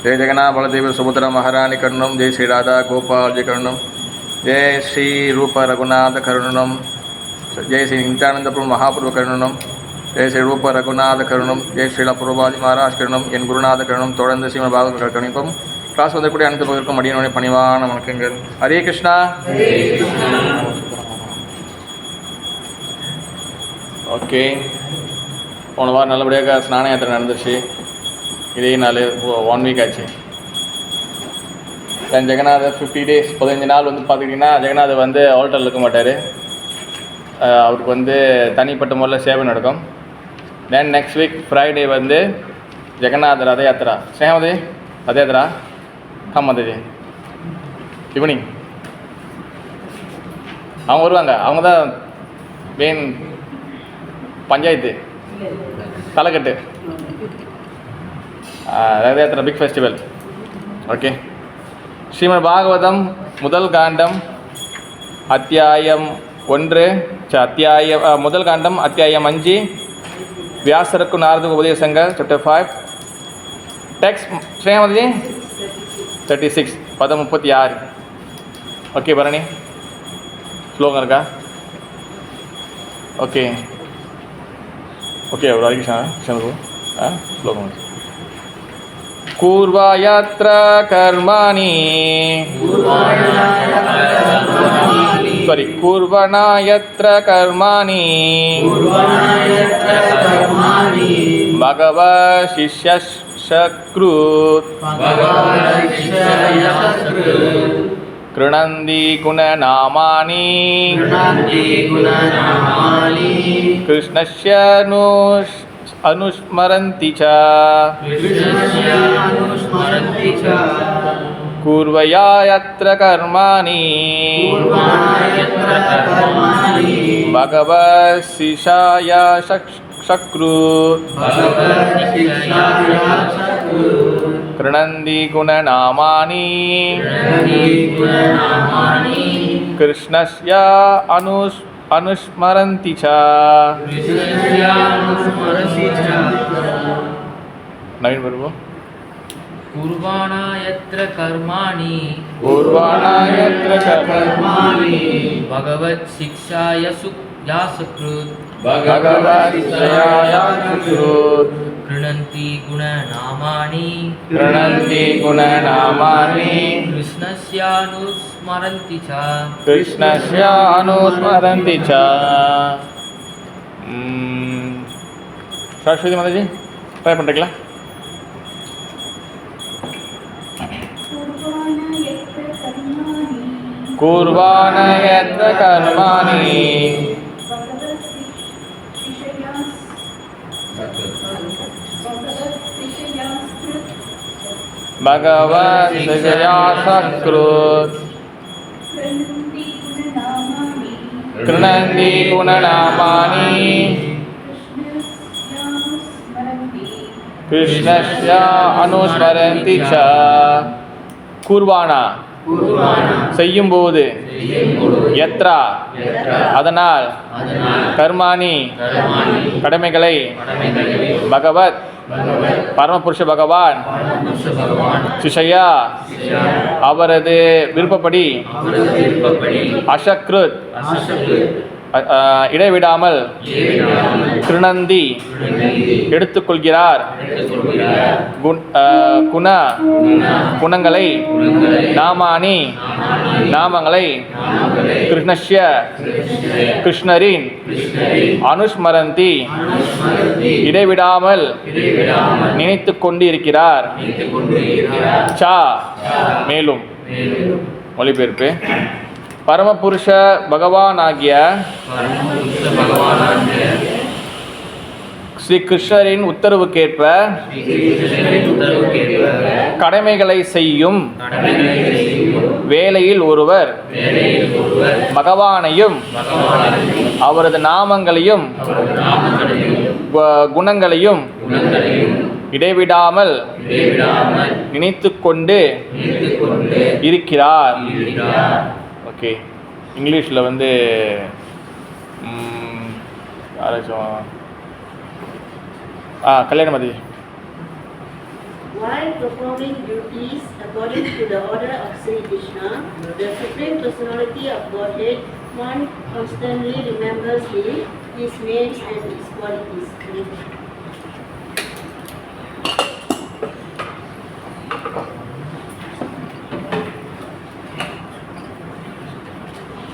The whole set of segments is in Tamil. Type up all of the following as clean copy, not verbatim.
जय जगन्नाथ बलदेव सुभद्रा महारानी कर्णम, जय श्री राधा गोपाल जय कर्णम, जय श्री रूप रघुनाथ कर्णम, जय श्री नित्यानंद प्रभु महाप्रभु कर्णम, जय श्री रूप रघुनाथ कर्णम, जय श्रीला प्रभुपाद महाराज कर्णम, என் குருநாத கருணம் தொடர்ந்து ஸ்ரீமத் பாகவத கணிப்பம். கிளாஸ் வந்தக்கூடிய அனைத்து பகுதிக்கும் அடியனுடைய பணிவான வணக்கங்கள். ஹரே கிருஷ்ணா. ஓகே, போன வாரம் நல்லபடியாக ஸ்நான யாத்திரை நடந்துச்சு. இதே நாள் 1 வீக் ஆச்சு. தென் ஜெகநாத் 50 days 15 நாள் வந்து பார்த்துக்கிட்டிங்கன்னா ஜெகநாத் வந்து ஆல்டரில் இருக்க மாட்டார். அவருக்கு வந்து தனிப்பட்ட முறையில் சேவை நடக்கும். தென் நெக்ஸ்ட் வீக் ஃப்ரைடே வந்து ஜெகநாத் ரத யாத்திரா. ஸ்னேகமதி ரத யாத்திரா காமதி ஈவினிங் அவங்க வருவாங்க. அவங்க தான் மெயின் பஞ்சாயத்து தலைக்கட்டு. Rath Yatra big festival. Okay, Srimad Bhagavatam முதல் காண்டம் அத்தியாயம் 1 முதல் காண்டம் அத்தியாயம் 5 வியாசருக்கு நாரதுக்கு உபதேசங்கள் சாப்டர் 5. டெக்ஸ்ட் ஸ்ரீமதி 36 பதம் 36. ஓகே பரணி, ஸ்லோகம் இருக்கா? ஓகே ஓகே ஒரு வரைக்கும் ஸ்லோகம். கூர்வா யாத்ரா கர்மாணி கூர்வணா யத்ர கர்மாணி பகவ சிஷ்யஸ்க்ருத் கிருணந்தி குணநாமானி கிருஷ்ணஸ்ய अनुस्मरन्ति च कुर्वया यत्र कर्माणि भगवद्शिष्याय सकृत् कृणन्ति गुणनामानि कृष्णस्य अनुस्मरन्ति च. नवीन बोलो. कुर्वाणा यत्र कर्माणि भगवत् शिक्षाय सकृत् कृणन्ति गुणनामानि कृष्णस्यानुस्मरन्ति च. सरस्वती माता जी ट्राई पண்றீங்களா? कुर्वाण यत्र कर्माणि भगवद्शिष्याय सकृत् कृणन्ति गुणनामानि कृष्णस्य अनुस्मरन्ति च. कुर्वाणा செய்யும்போது, யத்ரா அதனால், கர்மாணி கடமைகளை, பகவத் பரமபுருஷ பகவான், சிஷ்யா அவரது விருப்பப்படி, அசக்ருத் இடைவிடாமல், கிருணந்தி எடுத்துக்கொள்கிறார், குணங்களை, நாமானி நாமங்களை, கிருஷ்ணஸ்ய கிருஷ்ணரின், அனுஸ்மரந்தி இடைவிடாமல் நினைத்து கொண்டு இருக்கிறார். சா மேலும். மொழிபெயர்ப்பு. பரமபுருஷ பகவானாகிய ஸ்ரீ கிருஷ்ணரின் உத்தரவுக்கேற்ப கடமைகளை செய்யும் வேளையில் ஒருவர் பகவானையும் அவரது நாமங்களையும் குணங்களையும் இடைவிடாமல் நினைத்து கொண்டு இருக்கிறார். ஓகே, இங்கிலீஷில் வந்து யாராச்சும் கல்யாண மதி While performing duties according to the order of Sri Krishna, the Supreme Personality of Godhead, one constantly remembers him, his names and his qualities.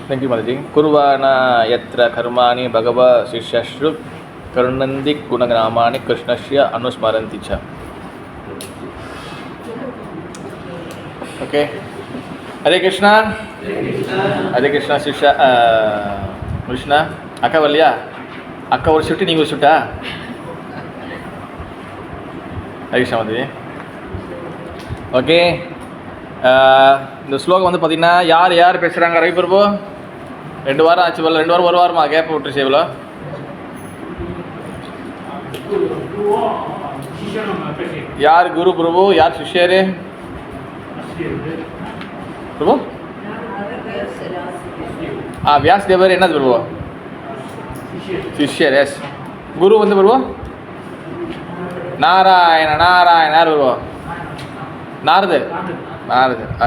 Thank you, Mataji. Kurvana yatra karmani bhagava shishashru karunandi gunagramani krishnasya anusmaranti cha. Okay. Hare Krishna. Hare Krishna Shishya Krishna. Akka varliya? Akka ஒரு ஷிஃப்ட் நீங்கள் ஒரு ஷிஃப்ட்டா? ஹரே கிருஷ்ணா மதி. ஓகே, இந்த ஸ்லோகம் வந்து பார்த்தீங்கன்னா யார் பேசுகிறாங்க? ரவி பிரபு 2 வாரம் ஆச்சு போல, 2 வாரம் 1 வாரமா கேப் விட்டுருச்சு இவ்வளோ. யார் குரு பிரபு, யார் சிஷ்யரு பிரபு? வியாஸ்தேவர் என்னது பிரபு? சிஷ்யர். எஸ். குரு வந்து பிரபு நாராயண யார் பிரபு? நாரதர்.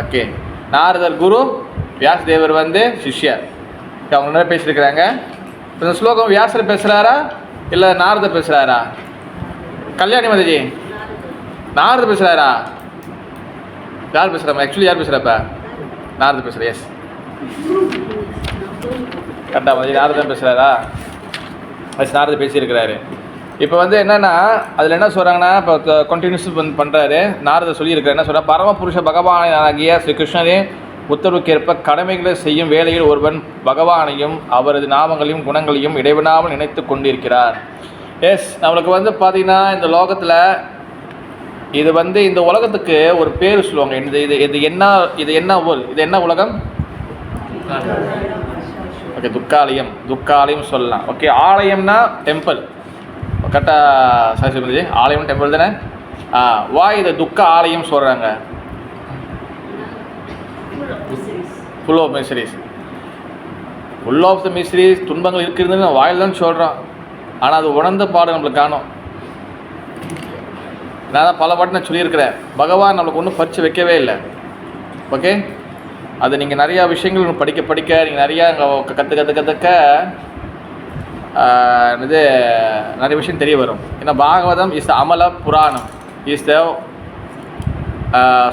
ஓகே, நாரதர் குரு, வியாசதேவர் வந்து சிஷ்யர். அவங்க நிறைய பேசியிருக்கிறாங்க. இந்த ஸ்லோகம் வியாசர் பேசுகிறாரா இல்லை நாரதர் பேசுகிறாரா? கல்யாணி மதிஜி, நாரதர் பேசுகிறாரா? யார் பேசுகிறா? ஆக்சுவலி யார் பேசுகிறப்ப? நாரதர் பேசுகிற. எஸ், கரெக்டாக மதிஜி நாரதர் பேசுகிறாரா? எஸ், நாரதர் பேசியிருக்கிறாரு. இப்போ வந்து என்னென்னா அதில் என்ன சொல்கிறாங்கன்னா, இப்போ கண்டினியூஸ் பண்ணுறாரு நாரதர் சொல்லியிருக்காரு. என்ன சொல்கிறார்? பரமபுருஷ பகவானாகிய ஸ்ரீ கிருஷ்ணரே உத்தரவுக்கேற்ப கடமைகளை செய்யும் வேளையில் ஒருவன் பகவானையும் அவரது நாமங்களையும் குணங்களையும் இடைவிடாமல் நினைத்து கொண்டிருக்கிறார். எஸ், நம்மளுக்கு வந்து பார்த்திங்கன்னா இந்த லோகத்தில் இது வந்து இந்த உலகத்துக்கு ஒரு பேர் சொல்லுவாங்க. இது என்ன உலகம்? ஓகே, துக்காலயம் சொல்லலாம். ஓகே, ஆலயம்னா டெம்பிள். கரெக்டாக சாட்சி ஆலயம் டெம்பிள் தானே? வா இதை துக்க ஆலயம் சொல்கிறாங்க? Full of miseries. Full of the miseries, துன்பங்கள் இருக்கிறதுன்னு வாயில் தான் சொல்கிறோம். ஆனால் அது உணர்ந்த பாடு நம்மளுக்கு காணும். நான் தான் பல பாட்டு நான் சொல்லியிருக்கிறேன். பகவான் நம்மளுக்கு ஒன்றும் பறித்து வைக்கவே இல்லை. ஓகே, அது நீங்கள் நிறையா விஷயங்கள் படிக்க நீங்கள் நிறையா கற்றுக்க இது நிறைய விஷயம் தெரிய வரும். ஏன்னா பாகவதம் இஸ் த அமல புராணம், இஸ் த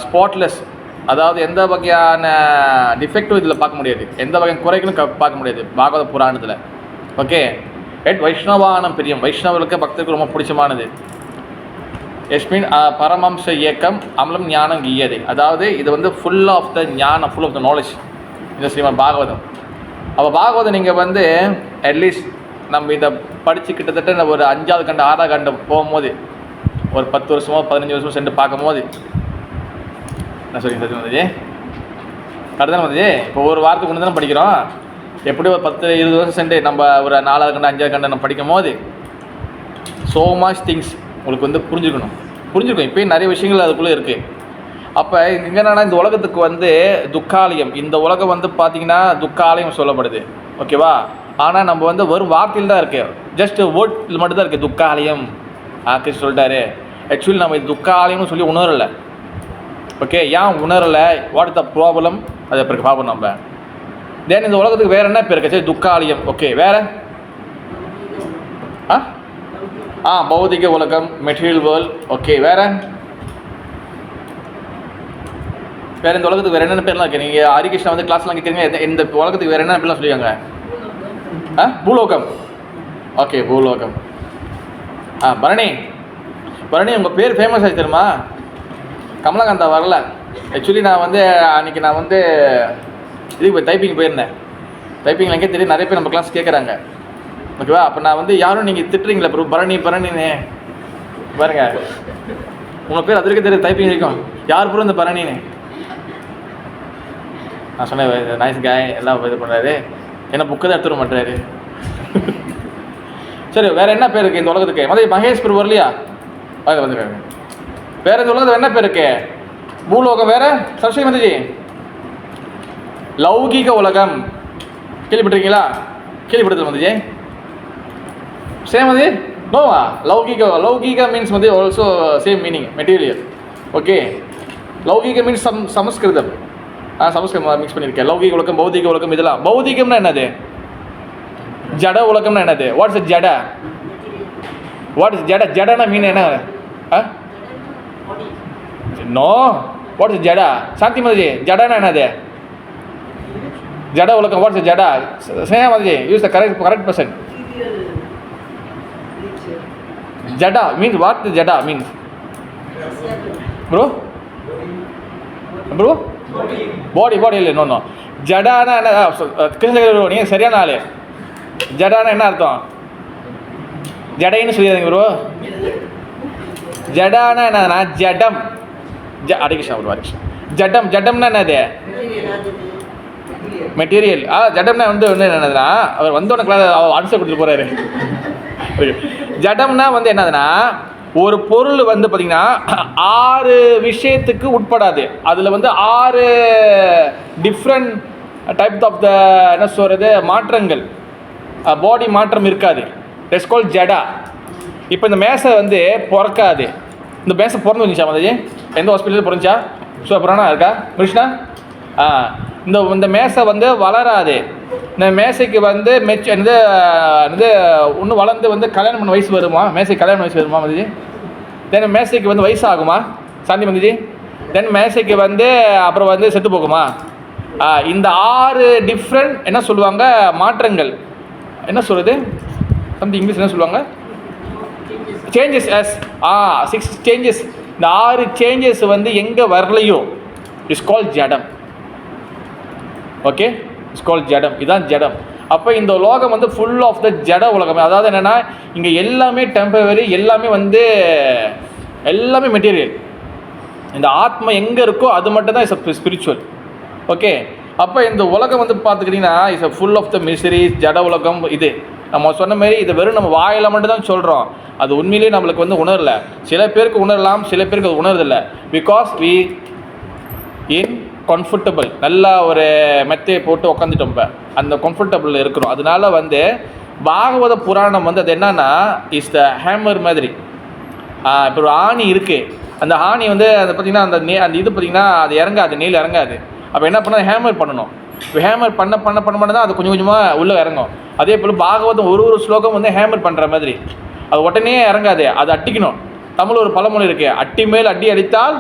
ஸ்பாட்லெஸ். அதாவது எந்த வகையான டிஃபெக்டும் இதில் பார்க்க முடியாது, எந்த வகையான குறைகளும் பார்க்க முடியாது பாகவத புராணத்தில். ஓகே, வைஷ்ணவானம் பிரியம், வைஷ்ணவர்களுக்கு பக்தருக்கு ரொம்ப பிடிச்சமானது. எஸ்மின் பரமம்ச இயக்கம் அமலம் ஞானம் கீயதை. அதாவது இது வந்து ஃபுல் ஆஃப் த ஞானம், ஃபுல் ஆஃப் த நாலேஜ் இந்த ஸ்ரீமத் பாகவதம். அப்போ பாகவதம் நீங்கள் வந்து அட்லீஸ்ட் நம்ம இதை படித்து கிட்டத்தட்ட ஒரு 5வது கண்டம் 6வது கண்டம் போகும்போது ஒரு 10 வருஷமோ 15 வருஷமோ சென்று பார்க்கும்போது என்ன சொல்லுங்க சத்யம் மதிஜி? கரெக்டு தானே மதிஜி? இப்போ ஒரு வாரத்துக்கு ஒன்று தானே படிக்கிறோம். எப்படி ஒரு 10-20 வருஷம் சென்று நம்ம ஒரு 4வது கண்டம் 5வது கண்டம் நம்ம படிக்கும் போது ஸோ மச் திங்ஸ் உங்களுக்கு வந்து புரிஞ்சுருக்கும். இப்போயும் நிறைய விஷயங்கள் அதுக்குள்ளே இருக்குது. அப்போ இங்கே என்னென்னா இந்த உலகத்துக்கு வந்து துக்காலயம், இந்த உலகம் வந்து பார்த்திங்கன்னா துக்காலயம் சொல்லப்படுது. ஓகேவா? ஆனால் நம்ம வந்து வெறும் வார்த்தையில் தான் இருக்குது, ஜஸ்ட் வேர்டில் மட்டும் தான் இருக்குது துக்காலயம். கிருஷ்ணன் சொல்லிட்டாரு. ஆக்சுவலி நம்ம இது துக்காலயம்னு சொல்லி உணரலை. ஓகே, ஏன் உணரலை? What is the problem? அதை பிறகு பார்ப்போம் நம்ம. தென் இந்த உலகத்துக்கு வேறு என்ன பேர் இருக்குது? துக்காலயம். ஓகே, வேறு பௌதிக உலகம், மெட்டீரியல் வேர்ல்ட். ஓகே, வேறு இந்த உலகத்துக்கு வேறு என்னென்ன பேர்லாம் இருக்குது? நீங்கள் ஹரிகிருஷ்ணா வந்து கிளாஸ்லாம் கேட்குறீங்க, இந்த உலகத்துக்கு வேறு என்ன பேர்லாம் சொல்லுவாங்க? பூலோகம். ஓகே, பூலோகம். பரணி உங்கள் பேர் ஃபேமஸ் ஆகி தெரியுமா? கமலகாந்தா வரல. ஆக்சுவலி நான் வந்து அன்றைக்கி இதுக்கு டைப்பிங் போயிருந்தேன். டைப்பிங்கில் எங்கே தெரியும் நிறைய பேர் நம்ம கிளாஸ் கேட்குறாங்க. ஓகேவா? அப்போ நான் வந்து யாரும் நீங்கள் திட்டுறீங்களா ப்ரோ பரணின்னு பாருங்க, உங்கள் பேர் அது வரைக்கும் தெரியும் டைப்பிங் வரைக்கும். யார் ப்ரோ இந்த பரணின்னு? நான் சொன்னேன் நைஸ் காய் எல்லாம் இது பண்ணுறாரு, என்ன புக்கு தான் எடுத்துட மாட்டாரு. சரி, வேறு என்ன பேர் இருக்குது இந்த உலகத்துக்கு? மகேஷ் பிரபு வரலையா? வந்துருக்காங்க. வேறு இந்த உலகத்தில் என்ன பேர் இருக்கு? பூலோகம் வேறு. சரஸ்வதி மதிஜி, லௌகீக உலகம் கேள்விப்பட்டிருக்கீங்களா? கேள்விப்படுத்தல மதிஜி? சேம் அது நோவா? லௌகீக மீன்ஸ் வந்து also same meaning, material. Okay, லௌகிகம் மீன்ஸ் சமஸ்கிருதம். சமஸ்கிருதம் மிக்ஸ் பண்ணியிருக்கேன். லௌகிக உலகம், பௌதிக உலகம், இதெல்லாம். பௌதிகம்னா என்னது? ஜட உலகம்னா என்னது? வாட்ஸ் இஸ் ஜட? வாட் இஸ் ஜட? ஜடனா மீன் என்ன? நோ, வாட் இஸ் ஜடா? சாந்தி மாதாஜி, ஜடனா என்னது? ஜட உலகம், வாட்ஸ் இஸ் ஜடா? Sneha Mataji, use the correct person. ஜடா மீன்ஸ் வாட் இஸ் ஜடா மீன்ஸ்? ப்ரோ ப்ரோ பாடி இல்லை. நோ ஜடானா என்ன? கிருஷ்ணகிரி நீங்கள் சரியான ஆள். ஜடானா என்ன அர்த்தம்? ஜடைன்னு சொல்லிடுறீங்க ப்ரோ. ஜடானா என்னதுன்னா ஜடம். ஹரிகிருஷ்ணா ப்ரோ, ஹரிகிருஷ்ணா. ஜடம்னா என்னது? மெட்டீரியல். ஜடம்னா வந்து என்னதுன்னா, அவர் வந்து உனக்கு ஆன்சர் கொடுத்துட்டு போகிறாரு. ஜடம்னா வந்து என்னதுன்னா, ஒரு பொருள் வந்து பார்த்திங்கன்னா 6 விஷயத்துக்கு உட்படாது. அதில் வந்து 6 டிஃப்ரெண்ட் டைப் ஆஃப் த என்ன சொல்கிறது மாற்றங்கள், பாடி மாற்றம் இருக்காது. தட்ஸ் கால்ட் ஜடா. இப்போ இந்த மேசை வந்து பிறக்காது. இந்த மேசை பிறந்து வந்துச்சா மாதாஜி? எந்த ஹாஸ்பிட்டலில் பிறந்துச்சா? புராணா இருக்கா கிருஷ்ணா? இந்த மேசை வந்து வளராது. இந்த மேசைக்கு வந்து வந்து இன்னும் வளர்ந்து வந்து கல்யாணம் பண்ண வயசு வருமா? மேசைக்கு கல்யாணம் வயசு வருமா மதிஜி? தென் மேசைக்கு வந்து வயசு ஆகுமா சாந்தி மதிஜி? தென் மேசைக்கு வந்து அப்புறம் வந்து செத்து போகுமா? இந்த 6 டிஃப்ரெண்ட் என்ன சொல்லுவாங்க மாற்றங்கள், என்ன சொல்கிறது சம்திங் இங்கிலீஷ் என்ன சொல்லுவாங்க? சேஞ்சஸ். 6 சேஞ்சஸ். இந்த 6 சேஞ்சஸ் வந்து எங்கே வரலையோ இட்ஸ் கால்ட் ஜடம். ஓகே, இட்ஸ் கால்ட் ஜடம். இதுதான் ஜடம். அப்போ இந்த உலகம் வந்து ஃபுல் ஆஃப் த ஜட உலகம். அதாவது என்னென்னா, இங்கே எல்லாமே டெம்பரவரி, எல்லாமே வந்து எல்லாமே மெட்டீரியல். இந்த ஆத்மா எங்கே இருக்கோ அது மட்டும் தான் இஸ் ஸ்பிரிச்சுவல். ஓகே, அப்போ இந்த உலகம் வந்து பார்த்துக்கிட்டிங்கன்னா is full of the miseries, ஜட உலகம். இது நம்ம சொன்ன மாதிரி இதை வெறும் நம்ம வாயில் மட்டும் தான் சொல்கிறோம். அது உண்மையிலேயே நம்மளுக்கு வந்து உணரல. சில பேருக்கு உணரலாம், சில பேருக்கு அது உணர்றதில்லை. பிகாஸ் வி இன் கம்ஃபர்டபுள், நல்லா ஒரு மெத்தையை போட்டு உட்காந்துட்டோம். இப்போ அந்த கம்ஃபர்டபுள் இருக்கிறோம். அதனால வந்து பாகவத புராணம் வந்து அது என்னன்னா இஸ் த ஹேமர் மாதிரி. இப்போ ஒரு ஆணி இருக்குது. அந்த ஆணி வந்து அதை பார்த்திங்கன்னா அந்த இது பார்த்திங்கன்னா அது இறங்காது, நீல் இறங்காது. அப்போ என்ன பண்ணால் ஹேமர் பண்ணணும். இப்போ ஹேமர் பண்ண தான் அது கொஞ்சம் கொஞ்சமாக உள்ளே இறங்கும். அதே போல் பாகவதம் ஒரு ஸ்லோகம் வந்து ஹேமர் பண்ணுற மாதிரி. அது உடனே இறங்காது, அது அட்டிக்கணும். தமிழ் ஒரு பழமொழி இருக்குது, அட்டி மேல் அடி அடித்தால்.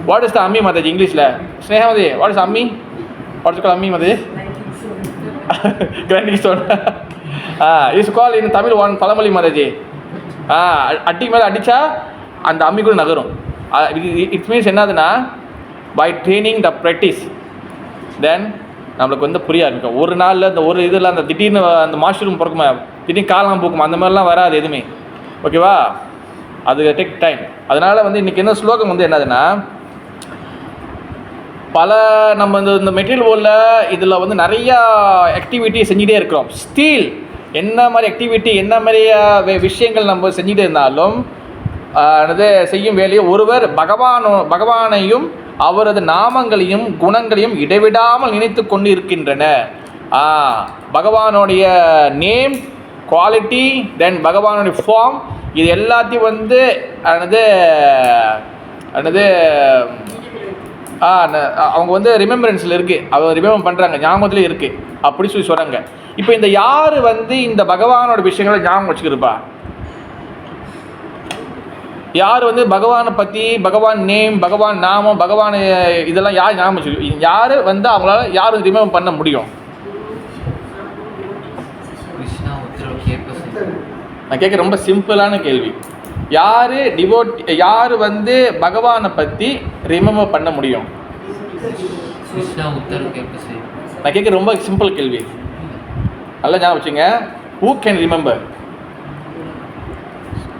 வாட் இஸ் த அம்மி மாதாஜி இங்கிலீஷில்? ஸ்னேகா மாதாஜி, வாட் இஸ் அம்மி? வாட் இஸ் கால் அம்மி Mataji? Grinding stone. Is call in Tamil one பழமொழி மாதாஜி. அட்டி மேலே அடித்தா அந்த அம்மி கூட நகரும். இட் மீன்ஸ் என்னதுன்னா பை ட்ரைனிங் த ப்ராக்டிஸ் தென் நம்மளுக்கு வந்து புரிய ஆரம்பிக்கும். ஒரு நாளில் இந்த ஒரு இதில் அந்த திடீர்னு அந்த மாஷ்ரூம் பிறக்குமா, திடீர்னு காலம் போக்குமா, அந்த மாதிரிலாம் வராது எதுவுமே. ஓகேவா? அது டேக் டைம். அதனால் வந்து இன்றைக்கி என்ன ஸ்லோகம் வந்து என்னதுன்னா, பல நம்ம இந்த மெட்டீரியல் வேர்ல்டில் இதில் வந்து நிறையா ஆக்டிவிட்டி செஞ்சுட்டே இருக்கிறோம். ஸ்டில் என்ன மாதிரி ஆக்டிவிட்டி, என்ன மாதிரி விஷயங்கள் நம்ம செஞ்சுட்டே இருந்தாலும் செய்யும் வேலையை ஒருவர் பகவானையும் அவரது நாமங்களையும் குணங்களையும் இடைவிடாமல் நினைத்து கொண்டு இருக்கின்றன. பகவானுடைய நேம், குவாலிட்டி, தென் பகவானுடைய ஃபார்ம், இது எல்லாத்தையும் வந்து அவங்க வந்து ரிமெம்பரன்ஸில் இருக்குது, அவங்க ரிமெம்பர் பண்ணுறாங்க, ஞாபகத்துலேயும் இருக்குது, அப்படி சொல்லி சொல்கிறாங்க. இப்போ இந்த யார் வந்து இந்த பகவானோட விஷயங்களை ஞாபகம் வச்சுக்கிறப்பா? யார் வந்து பகவானை பற்றி, பகவான் நேம், பகவான் நாமம், பகவான் இதெல்லாம் யார் ஞாபகம் வச்சுக்கோ? யார் வந்து அவங்களால யார் ரிமெம்பர் பண்ண முடியும்? நான் கேட்க ரொம்ப சிம்பிளான கேள்வி. யார் வந்து பகவானை பற்றி ரிமெம்பர் பண்ண முடியும்? நான் கேட்க ரொம்ப சிம்பிள் கேள்வி, நல்லா ஞாபகம் வச்சுங்க. Who can remember?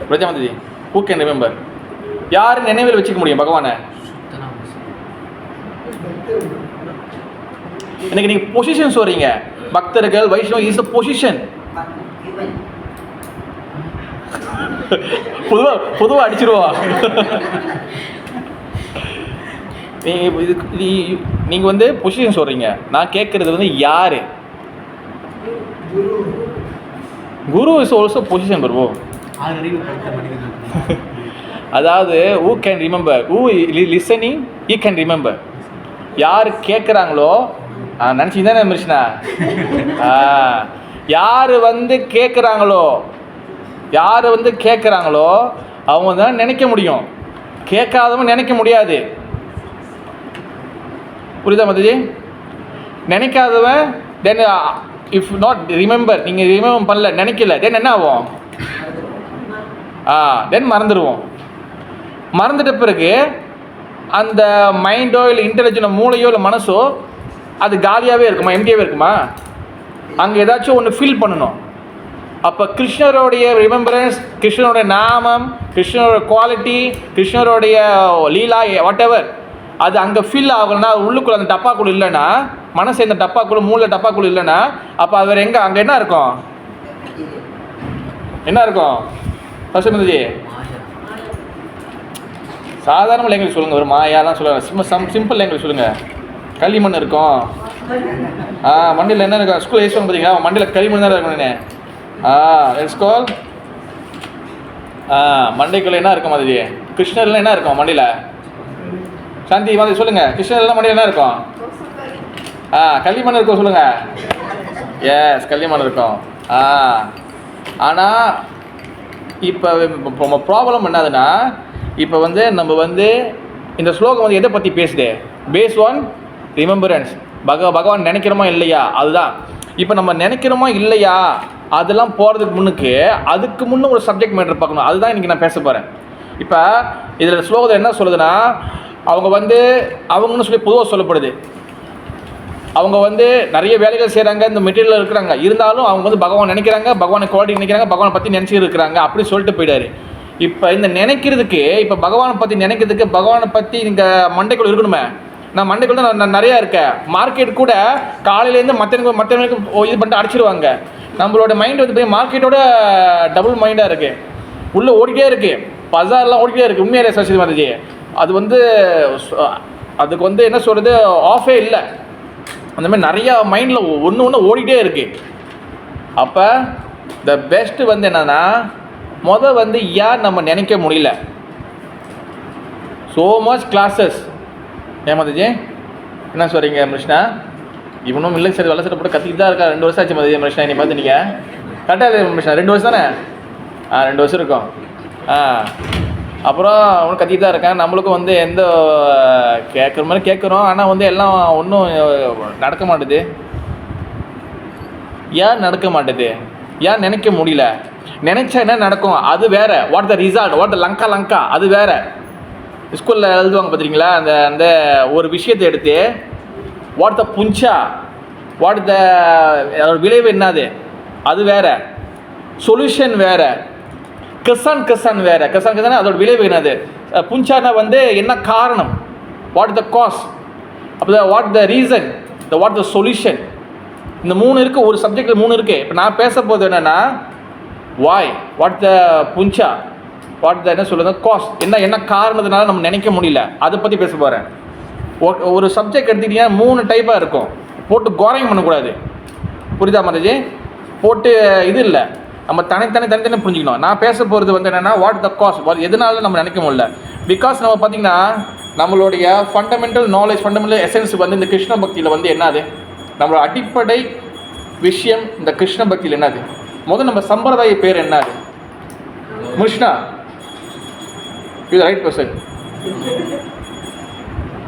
Prajamati, who can remember? யார் நினைவில் வச்சுக்க முடியும் பகவானை? எனக்கு நீங்க பொசிஷன் சொல்றீங்க, பக்தர்கள், வைஷ்ணவ இஸ் a பொசிஷன். பொதுவா அடிச்சிருவா. நீங்க வந்து பொசிஷன் சொல்றீங்க, நான் கேட்கறது வந்து யாரு? குரு இஸ் ஆல்சோ பொசிஷன். பிரபு அதாவது who can remember, who listening he can remember. யார் கேட்குறாங்களோ நினச்சிங்க தானே மிருஷ்ணா, யார் வந்து கேட்குறாங்களோ அவங்க தான் நினைக்க முடியும், கேட்காதவன் நினைக்க முடியாது. புரியுதா மதுஜி? நினைக்காதவன் தென் இஃப் நாட் ரிமெம்பர், நீங்கள் ரிமெம்பர் பண்ணல, நினைக்கல, தென் என்ன ஆகும்? தென் மறந்துடுவோம். மறந்துட்ட பிறகு அந்த மைண்டோ இல்லை இன்டெலிஜென்டோ மூளையோ இல்லை மனசோ அது காலியாகவே இருக்குமா, எம்டியாகவே இருக்குமா? அங்கே ஏதாச்சும் ஒன்று ஃபீல் பண்ணணும். அப்போ கிருஷ்ணருடைய ரிமெம்பரன்ஸ், கிருஷ்ணருடைய நாமம், கிருஷ்ணரோட குவாலிட்டி, கிருஷ்ணருடைய லீலா வாட் எவர், அது அங்கே ஃபீல் ஆகலைன்னா, உள்ளுக்குள்ள அந்த டப்பாக்குள்ள இல்லைன்னா, மனசு இந்த டப்பாக்குள்ள மூளை டப்பாக்குள்ள இல்லைன்னா, அப்போ அது வேறு எங்கே அங்கே என்ன இருக்கும்? பசுமதி சாதாரண லாங்குவேஜ் சொல்லுங்கள், ஒரு மாயாலாம் சொல்லுங்கள், சிம்பிள் லாங்குவேஜ் சொல்லுங்கள். களிமண் இருக்கும், மண்டியில் என்ன இருக்கும்? ஸ்கூல் ஏசுவாங்க பார்த்தீங்களா, மண்டியில் களிமண் தான் இருக்கணும். லெட்ஸ் கால் மண்டைக்குள்ள என்ன இருக்கும் மாதிரி? கிருஷ்ணர்லாம் என்ன இருக்கும் மண்டியில்? சாந்தி மாதிரி சொல்லுங்கள், கிருஷ்ணர்லாம் மண்டியில் என்ன இருக்கும்? களிமண் இருக்கும் சொல்லுங்கள். எஸ், களிமண் இருக்கும். ஆனால் இப்போ ப்ராப்ளம் என்னதுன்னா, இப்போ வந்து நம்ம வந்து இந்த ஸ்லோகம் வந்து எதை பற்றி பேசுது? Based on remembrance. பகவான் நினைக்கிறோமா இல்லையா, அதுதான். இப்போ நம்ம நினைக்கிறோமா இல்லையா அதெல்லாம் போகிறதுக்கு அதுக்கு முன்னே ஒரு சப்ஜெக்ட் மேட்டர் பார்க்கணும். அதுதான் இன்றைக்கி நான் பேச போகிறேன். இப்போ இதில் ஸ்லோகத்தில் என்ன சொல்லுதுன்னா, அவங்க வந்து அவங்கன்னு சொல்லி பொதுவாக சொல்லப்படுது. அவங்க வந்து நிறைய வேலைகள் செய்கிறாங்க, இந்த மெட்டீரியல் இருக்கிறாங்க, இருந்தாலும் அவங்க வந்து பகவான் நினைக்கிறாங்க, பகவானை குவாலிட்டி நினைக்கிறாங்க, பகவானை பற்றி நினச்சிட்டு இருக்கிறாங்க, அப்படி சொல்லிட்டு போயிட்டாரு. இப்போ இந்த நினைக்கிறதுக்கு, இப்போ பகவானை பற்றி நினைக்கிறதுக்கு, பகவானை பற்றி இங்கே மண்டைக்குள்ள இருக்கணுமே. நான் மண்டைக்குள்ள நான் நிறையா இருக்கேன். மார்க்கெட் கூட காலையிலேருந்து மற்றவங்களுக்கு இது பண்ணிட்டு அடிச்சிடுவாங்க. நம்மளோட மைண்ட் வந்து போய் மார்க்கெட்டோட டபுள் மைண்டாக இருக்குது, உள்ளே ஓடிக்கிட்டே இருக்குது, பஜார்லாம் ஓடிக்கிட்டே இருக்குது. உண்மையாக சசி மாதிரி அது வந்து அதுக்கு வந்து என்ன சொல்கிறது, ஆஃபே இல்லை. அந்த மாதிரி நிறையா மைண்டில் ஒன்று ஓடிக்கிட்டே இருக்குது. அப்போ த பெஸ்ட்டு வந்து என்னென்னா, வந்து ஏன் நம்ம நினைக்க முடியல? So much classes. ஏமாதிஜி என்ன சொல்கிறீங்க மிருஷ்ணா? இவனும் இல்லை சரி வெள்ள சட்டை போட்டு கத்திக்கிட்டு தான் இருக்கா. 2 வருஷம் ஆச்சு மதியம் மிருஷ்ணா, நீ பார்த்துட்டீங்க கரெக்டாக மிருஷ்ணா? 2 வருஷம் தானே? 2 வருஷம் இருக்கும். அப்புறம் அவனும் கத்திட்டு தான் இருக்கான். நம்மளுக்கும் வந்து எந்த கேட்குற மாதிரி கேட்குறோம், ஆனால் வந்து எல்லாம் ஒன்றும் நடக்க மாட்டுது. ஏன் நடக்க மாட்டுது? ஏன் நினைக்க முடியல? நினச்சா என்ன நடக்கும் அது வேறு. What the result, what the Lanka அது வேறு. ஸ்கூலில் எழுதுவாங்க பார்த்துருக்கீங்களா, அந்த ஒரு விஷயத்தை எடுத்து வாட் த புஞ்சா, வாட் த விளைவு என்னது அது வேறு, சொல்யூஷன் வேறு, கசான் வேறு. கசான் அதோட விளைவு என்னது, புஞ்சானா வந்து என்ன காரணம், வாட் த காஸ், அப்போ what the reason, what the solution. இந்த 3 இருக்குது, ஒரு சப்ஜெக்டில் 3 இருக்குது. இப்போ நான் பேச போது என்னென்னா, வாய், வாட் த புஞ்சா, வாட் த என்ன சொல்லுறது காஸ், என்ன காரணத்தினால நம்ம நினைக்க முடியல, அதை பற்றி பேச போகிறேன். ஒரு சப்ஜெக்ட் எடுத்துக்கிட்டிங்கன்னா 3 டைப்பாக இருக்கும். போட்டு கோரையும் பண்ணக்கூடாது. புரியுதா மாதாஜி? போட்டு இது இல்லை, நம்ம தனித்தனி புரிஞ்சுக்கணும். நான் பேச போகிறது வந்து என்னென்னா, வாட் த காஸ், எதனால நம்ம நினைக்க முடியல. பிகாஸ் நம்ம பார்த்திங்கன்னா நம்மளுடைய ஃபண்டமெண்டல் நாலேஜ், ஃபண்டமெண்டல் எசன்ஸ் வந்து இந்த கிருஷ்ண பக்தியில் வந்து என்னது, நம்மளோட அடிப்படை விஷயம் இந்த கிருஷ்ண பக்தியில் என்னது. முதல் நம்ம சம்பிரதாய பேர் என்னது? மிருஷ்ணா, you the right person.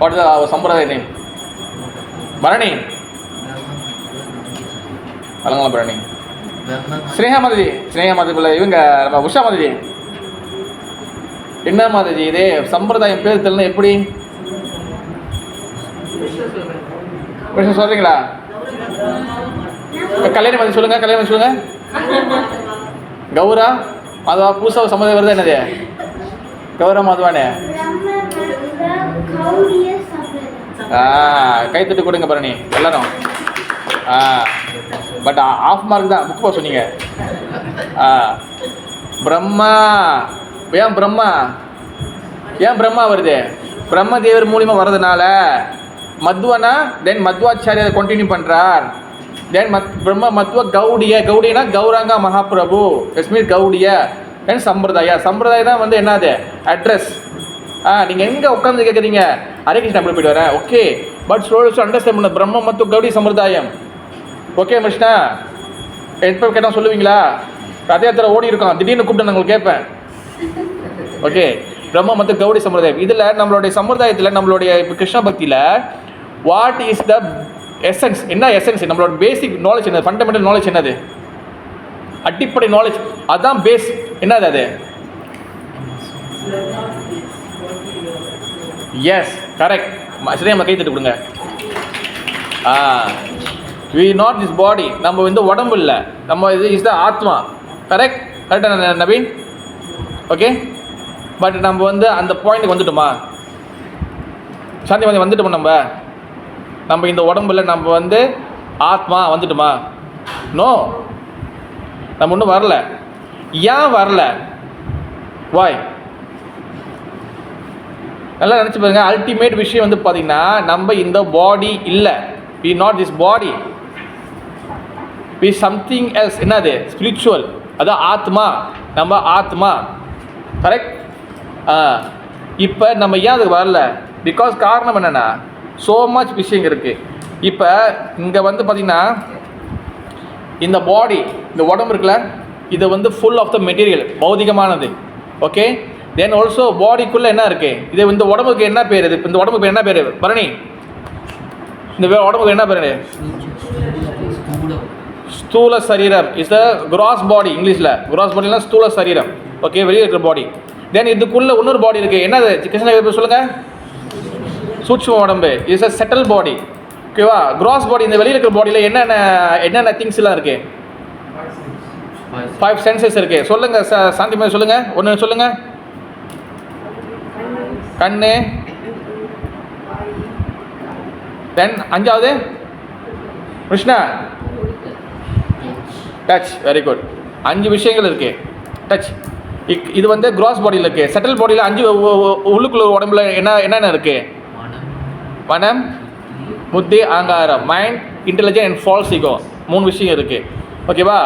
What is அவர் சம்பிரதாய நேம்? பரணி அலங்கா பரணி. ஸ்னேகா மாதாஜி பிள்ளை, இவங்க நம்ம உஷா மாதாஜி. என்ன மாதாஜி இதே சம்பிரதாயம் பேர் தெரியல, எப்படி விஷயம் சொல்கிறீங்களா? கல்யாணி மாதிரி சொல்லுங்க. கௌரா மாதவா புதுசாக சம்மதம் வருது என்னது? கௌரா மாதவானே கைத்தட்டு கொடுங்க பரணி எல்லாரும். பட் ஆஃப் மார்க் தான், புக் போக சொன்னீங்க. பிரம்மா, ஏன் பிரம்மா வருது? பிரம்மதேவர் மூலியமாக வர்றதுனால மத்வனா தென் மத்வாச்சாரியர் கண்டினியூ பண்ணுறார். தென் பிரம்ம மத்வ கௌடியனா கௌராங்கா மகாபிரபு எஸ்மீர் கௌடிய அண்ட் சம்பிரதாயா. சம்பிரதாயம் தான் வந்து என்னது அட்ரஸ். நீங்கள் எங்கே உட்காந்து கேட்குறீங்க? ஹரே கிருஷ்ணா அப்படி போய்ட்டு வரேன். ஓகே, பட் ஸ்லோலி அண்டர்ஸ்டாண்ட் பண்ண பிரம்ம மற்றும் கௌடி சம்பிரதாயம். ஓகே கிருஷ்ணா, எப்போ கேட்டால் சொல்லுவீங்களா? ரதயாத்திரை ஓடி இருக்கோம், திடீர்னு கூப்பிட்டு நான் உங்களுக்கு கேட்பேன். ஓகே, பிரம்ம மற்றும் கௌடி சம்பிரதாயம். இதில் நம்மளுடைய சம்பிரதாயத்தில் நம்மளுடைய இப்போ கிருஷ்ண பக்தியில் வாட் இஸ் த எசன்ஸ்? என்ன எசன்ஸ்? நம்மளோட பேசிக் நாலேஜ் என்னது? ஃபண்டமெண்டல் நாலேஜ் என்னது? அடிப்படை நாலேஜ், அதுதான் பேஸ். என்னது அது? Yes, correct. சரியா, நம்ம கை தட்டு கொடுங்க. We not this body. நம்ம வந்து உடம்பு இல்லை, நம்ம இது இஸ் த ஆத்மா. கரெக்ட், கரெக்டாக நவீன்? ஓகே, பட் நம்ம வந்து அந்த பாயிண்ட்டுக்கு வந்துட்டோமா? சாந்தி வந்து வந்துட்டோமா? நம்ம இந்த உடம்புல நம்ம வந்து ஆத்மா வந்துட்டோமா? நோ, நம்ம ஒன்றும் வரல. ஏன் வரல? வாய் நல்லா நினச்சி பாருங்க. அல்டிமேட் விஷயம் வந்து பார்த்தீங்கன்னா நம்ம இந்த பாடி இல்லை. We not this body, we something else. என்னது? ஸ்பிரிச்சுவல். அதான் ஆத்மா. நம்ம ஆத்மா. கரெக்ட். இப்போ நம்ம ஏன் அதுக்கு வரல? பிகாஸ் காரணம் என்னென்னா ஸோ மச் விஷயம் இருக்குது. இப்போ இங்கே வந்து பார்த்திங்கன்னா இந்த பாடி, இந்த உடம்பு இருக்குல்ல, இது வந்து ஃபுல் ஆஃப் த மெட்டீரியல், பௌதிகமானது. ஓகே, தென் ஆல்சோ பாடிக்குள்ளே என்ன இருக்குது? இது இந்த உடம்புக்கு என்ன பேர்? இது இந்த உடம்புக்கு என்ன பேர் பரணி? இந்த உடம்புக்கு என்ன பேர்? ஸ்தூல சரீரம் இஸ் த கிராஸ் பாடி. இங்கிலீஷில் கிராஸ் பாடிலாம் ஸ்தூல சரீரம். ஓகே, வெளியே இருக்கிற பாடி. தென் இதுக்குள்ளே இன்னொரு பாடி இருக்குது. என்னது கிருஷ்ணா சொல்லுங்கள்? சூட்சும உடம்பு இஸ் அ செட்டில் பாடி. ஓகேவா? கிராஸ் பாடி, இந்த வெளியில் இருக்கிற பாடியில் என்னென்ன திங்ஸ்லாம் இருக்குது? 5 சென்சஸ் இருக்குது. சொல்லுங்கள் சாந்தி மாதிரி சொல்லுங்கள். ஒன்று சொல்லுங்கள். கண்ணு, தென் 5வது கிருஷ்ணா டச். Very good. 5 விஷயங்கள் இருக்குது. டச் இது வந்து கிராஸ் பாடியில் இருக்குது. செட்டில் பாடியில் 5 உள்ளுக்குள்ள உடம்புல என்னென்ன இருக்குது? மனம், புத்தி, அகங்காரம், mind, intelligent and false ego. 3 விஷயம் இருக்குது. ஓகேவா?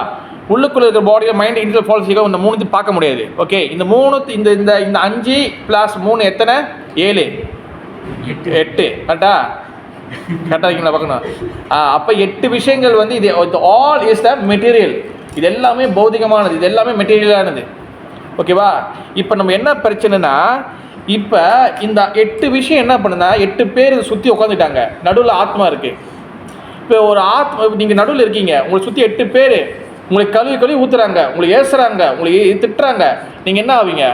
உள்ளுக்குள்ளே இருக்கிற பாடியில் மைண்ட், இன்டெலிஜென்ட், ஃபால்ஸ் ஈகோ இந்த 3 பார்க்க முடியாது. ஓகே, இந்த 3 இந்த 5 + 3 எத்தனை? 7. 8. கரெக்டா? கரெக்டாக இருக்கீங்களா? பார்க்கணும். அப்போ 8 விஷயங்கள் வந்து இது ஆல் இஸ் த மெட்டீரியல். இது எல்லாமே பௌதிகமானது, இது எல்லாமே மெட்டீரியலானது. ஓகேவா? இப்போ நம்ம என்ன பிரச்சனைனா, இப்போ இந்த 8 விஷயம் என்ன பண்ணுன்னா 8 பேர் சுற்றி உட்காந்துட்டாங்க. நடுவில் ஆத்மா இருக்குது. இப்போ ஒரு ஆத்மா, நீங்கள் நடுவில் இருக்கீங்க, உங்களை சுற்றி 8 பேர் உங்களை கழுவி ஊற்றுறாங்க, உங்களை ஏசுகிறாங்க, உங்களை திட்டுறாங்க. நீங்கள் என்ன ஆவீங்க?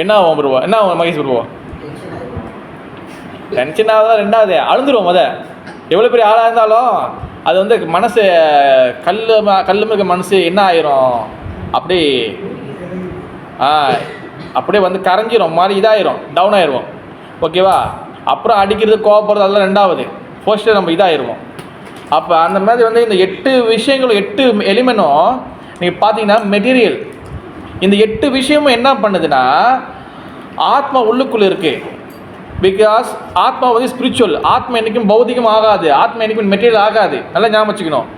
என்ன ஆகும் பருவா? என்ன ஆகும் மகேஷ் பருவா? டென்ஷனாக தான். 2வது அழுந்துருவோம். எவ்வளோ பெரிய ஆளாக இருந்தாலும் அது வந்து மனசு கல்லுமே இருக்க மனசு என்ன ஆயிரும்? அப்படியே வந்து கரைஞ்சிரும், மாதிரி இதாயிரும், டவுன் ஆயிடுவோம். ஓகேவா? அப்புறம் அடிக்கிறது, கோவப்படுறது, அதெல்லாம் 2வது. ஃபர்ஸ்ட்டு நம்ம இதாகிடுவோம். அப்போ அந்த மாதிரி வந்து இந்த 8 விஷயங்களும் 8 எலிமெண்ட்டும் நீங்கள் பார்த்தீங்கன்னா மெட்டீரியல். இந்த 8 விஷயமும் என்ன பண்ணுதுன்னா ஆத்மா உள்ளுக்குள்ளே இருக்குது. பிகாஸ் ஆத்மா வந்து ஸ்பிரிச்சுவல். ஆத்மா என்றைக்கும் பௌதிகம் ஆகாது, ஆத்மா என்றைக்கும் மெட்டீரியல் ஆகாது. நல்லா ஞாபகம் வச்சுக்கணும்.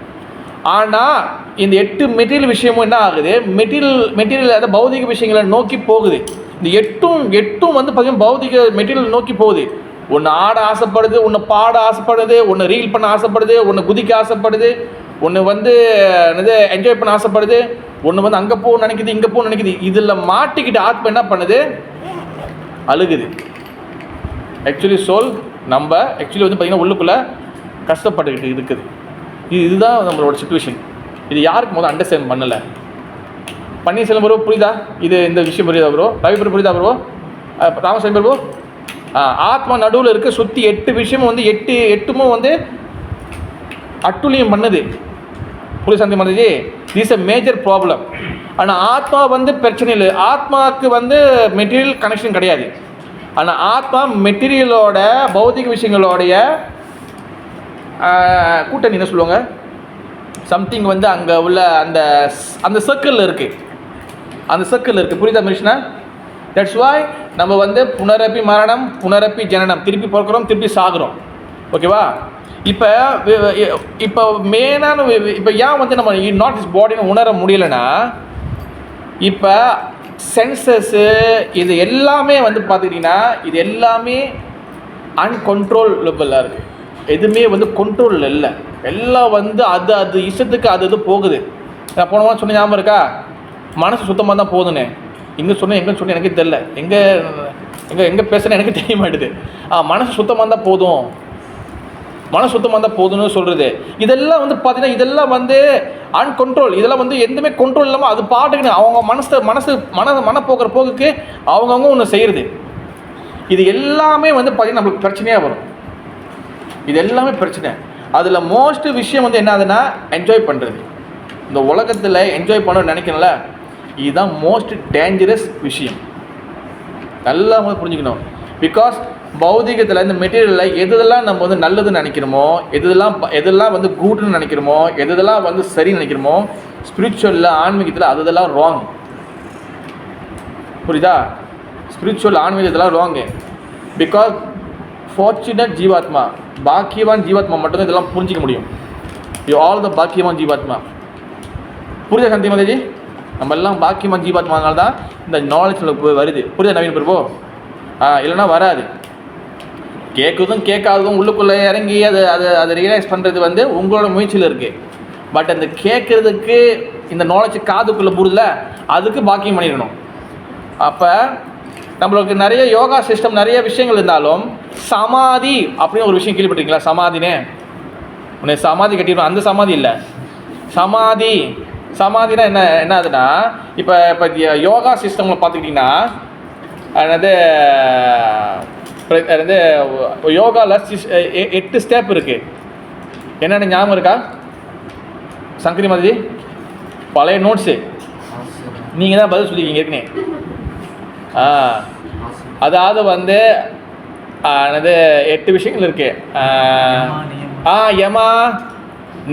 ஆனால் இந்த 8 மெட்டீரியல் விஷயமும் என்ன ஆகுது? மெட்டீரியல் அதாவது பௌதிக விஷயங்களை நோக்கி போகுது. இந்த 8 வந்து பார்த்தீங்கன்னா பௌதிக மெட்டீரியல் நோக்கி போகுது. ஒன்று ஆட ஆசைப்படுது, ஒன்று பாட ஆசைப்படுது, ஒன்று ரீல் பண்ண ஆசைப்படுது, ஒன்று குதிக்க ஆசைப்படுது, ஒன்று வந்து என்னது என்ஜாய் பண்ண ஆசைப்படுது, ஒன்று வந்து அங்கே போக நினைக்குது, இங்கே போக நினைக்குது. இதில் மாட்டிக்கிட்டு ஆத்மா என்ன பண்ணுது? அழுகுது. ஆக்சுவலி சோல் நம்ம ஆக்சுவலி வந்து பார்த்திங்கன்னா உள்ளுக்குள்ளே கஷ்டப்பட்டுக்கிட்டு இருக்குது. இதுதான் நம்மளோட சுச்சுவேஷன். இது யாருக்கு முதல்ல அண்டர்ஸ்டாண்ட் பண்ணலை? பன்னீர்செல்வம் ப்ரோ புரியுதா? இந்த விஷயம் புரியுதா ப்ரோ? ரவி ப்ரோ புரியுதா ப்ரோ? ராமசாமி ப்ரோ? ஆத்மா நடுவில் இருக்க சுற்றி 8 விஷயமும் வந்து 8 வந்து அட்டுழியம் பண்ணுது. புரியுது Shanti Mataji? This a major problem. ஆனால் ஆத்மா வந்து பிரச்சனை இல்லை. ஆத்மாவுக்கு வந்து மெட்டீரியல் கனெக்ஷன் கிடையாது. ஆனால் ஆத்மா மெட்டீரியலோட பௌதிக விஷயங்களோடைய கூட்டணி என்ன சொல்லுவாங்க? சம்திங் வந்து அங்கே உள்ள அந்த சர்க்கிளில் இருக்குது. அந்த சர்க்கிளில் இருக்குது. புரியுதா மிருஷ்ணா? தட்ஸ் வாய் நம்ம வந்து புனரப்பி மரணம், புனரப்பி ஜனனம், திருப்பி பிறக்கிறோம், திருப்பி சாகுறோம். ஓகேவா? இப்போ மெயினான இப்போ ஏன் வந்து நம்ம நாட் திஸ் பாடின்னு உணர முடியலைன்னா இப்போ சென்சஸ்ஸு இது எல்லாமே வந்து பார்த்துக்கிட்டிங்கன்னா இது எல்லாமே அன்கண்ட்ரோலபிளாக இருக்குது. எதுவுமே வந்து கண்ட்ரோலில் இல்லை. எல்லாம் வந்து அது இஷ்டத்துக்கு அது போகுது. நான் போன வாரம் சொன்ன ஞாபகம் இருக்கா? மனசு சுத்தமாக தான் போகுதுன்னு. எங்கே சொன்னேன் எனக்கு தெரியல. எங்கே பேசுகிறேன் எனக்கு தெரிய மாட்டுது. மனசு சுத்தமாக தான் போதும், மனசு சுத்தமாக தான் போதும்னு சொல்கிறது. இதெல்லாம் வந்து பார்த்தீங்கன்னா இதெல்லாம் வந்து அன்கண்ட்ரோல். இதெல்லாம் வந்து எதுவுமே கண்ட்ரோல் இல்லாமல் அது பாட்டுக்குன்னு அவங்க மன போக்குற போக்குக்கு அவங்கவுங்க ஒன்று செய்கிறது. இது எல்லாமே வந்து பார்த்தீங்கன்னா நம்மளுக்கு பிரச்சனையாக வரும். இது எல்லாமே பிரச்சனை. அதில் மோஸ்ட் விஷயம் வந்து என்ன ஆகுதுன்னா என்ஜாய் பண்ணுறது. இந்த உலகத்தில் என்ஜாய் பண்ண நினைக்கணும்ல, இதுதான் மோஸ்ட் டேஞ்சரஸ் விஷயம். நல்லா வந்து புரிஞ்சுக்கணும். பிகாஸ் பௌதிகத்தில் இந்த மெட்டீரியலில் எதெல்லாம் நம்ம வந்து நல்லதுன்னு நினைக்கிறோமோ, எதெல்லாம் வந்து குட்னு நினைக்கிறோமோ, எதெல்லாம் வந்து சரின்னு நினைக்கிறோமோ, ஸ்பிரிச்சுவலில் ஆன்மீகத்தில் அதெல்லாம் ராங். புரியுதா? ஸ்பிரிச்சுவல் ஆன்மீகத்தெல்லாம் ராங்கு. பிகாஸ் ஃபார்ச்சுனேட் ஜீவாத்மா, பாக்கியவான் ஜீவாத்மா மட்டும்தான் இதெல்லாம் புரிஞ்சிக்க முடியும். யூ ஆல் த பாக்கியவான் ஜீவாத்மா. புரியுதா சந்தி மாதாஜி? நம்ம எல்லாம் பாக்கியவான் ஜீவாத்மானால தான் இந்த நாலேஜ் வருது. புரியுதா நவீன் பிரபு? இல்லைன்னா வராது. கேட்குறதும் கேட்காததும் உள்ளுக்குள்ளே இறங்கி அதை ரியலைஸ் பண்ணுறது வந்து உங்களோட முயற்சியில் இருக்குது. பட் அந்த கேட்குறதுக்கு இந்த நாலேஜ் காதுக்குள்ளே போடுதில்ல, அதுக்கு பாக்கியம் பண்ணிடணும். அப்போ நம்மளுக்கு நிறைய யோகா சிஸ்டம் நிறைய விஷயங்கள் இருந்தாலும் சமாதி அப்படின்னு ஒரு விஷயம் கேள்விப்பட்டிருக்கீங்களா? சமாதினே உன்னை சமாதி கட்டிடணும், அந்த சமாதி இல்லை. சமாதினா என்ன ஆகுதுன்னா, இப்போ யோகா சிஸ்டமில் பார்த்துக்கிட்டிங்கன்னா அது யோகாவில் 8 ஸ்டெப் இருக்குது. என்னென்ன ஞாபகம் இருக்கா சங்கரி மாதிரி? பழைய நோட்ஸு நீங்கள் தான் பதில் சொல்லிக்கிங்க ஏற்கனவே. அதாவது வந்து அது 8 விஷயங்கள் இருக்குது. யமா,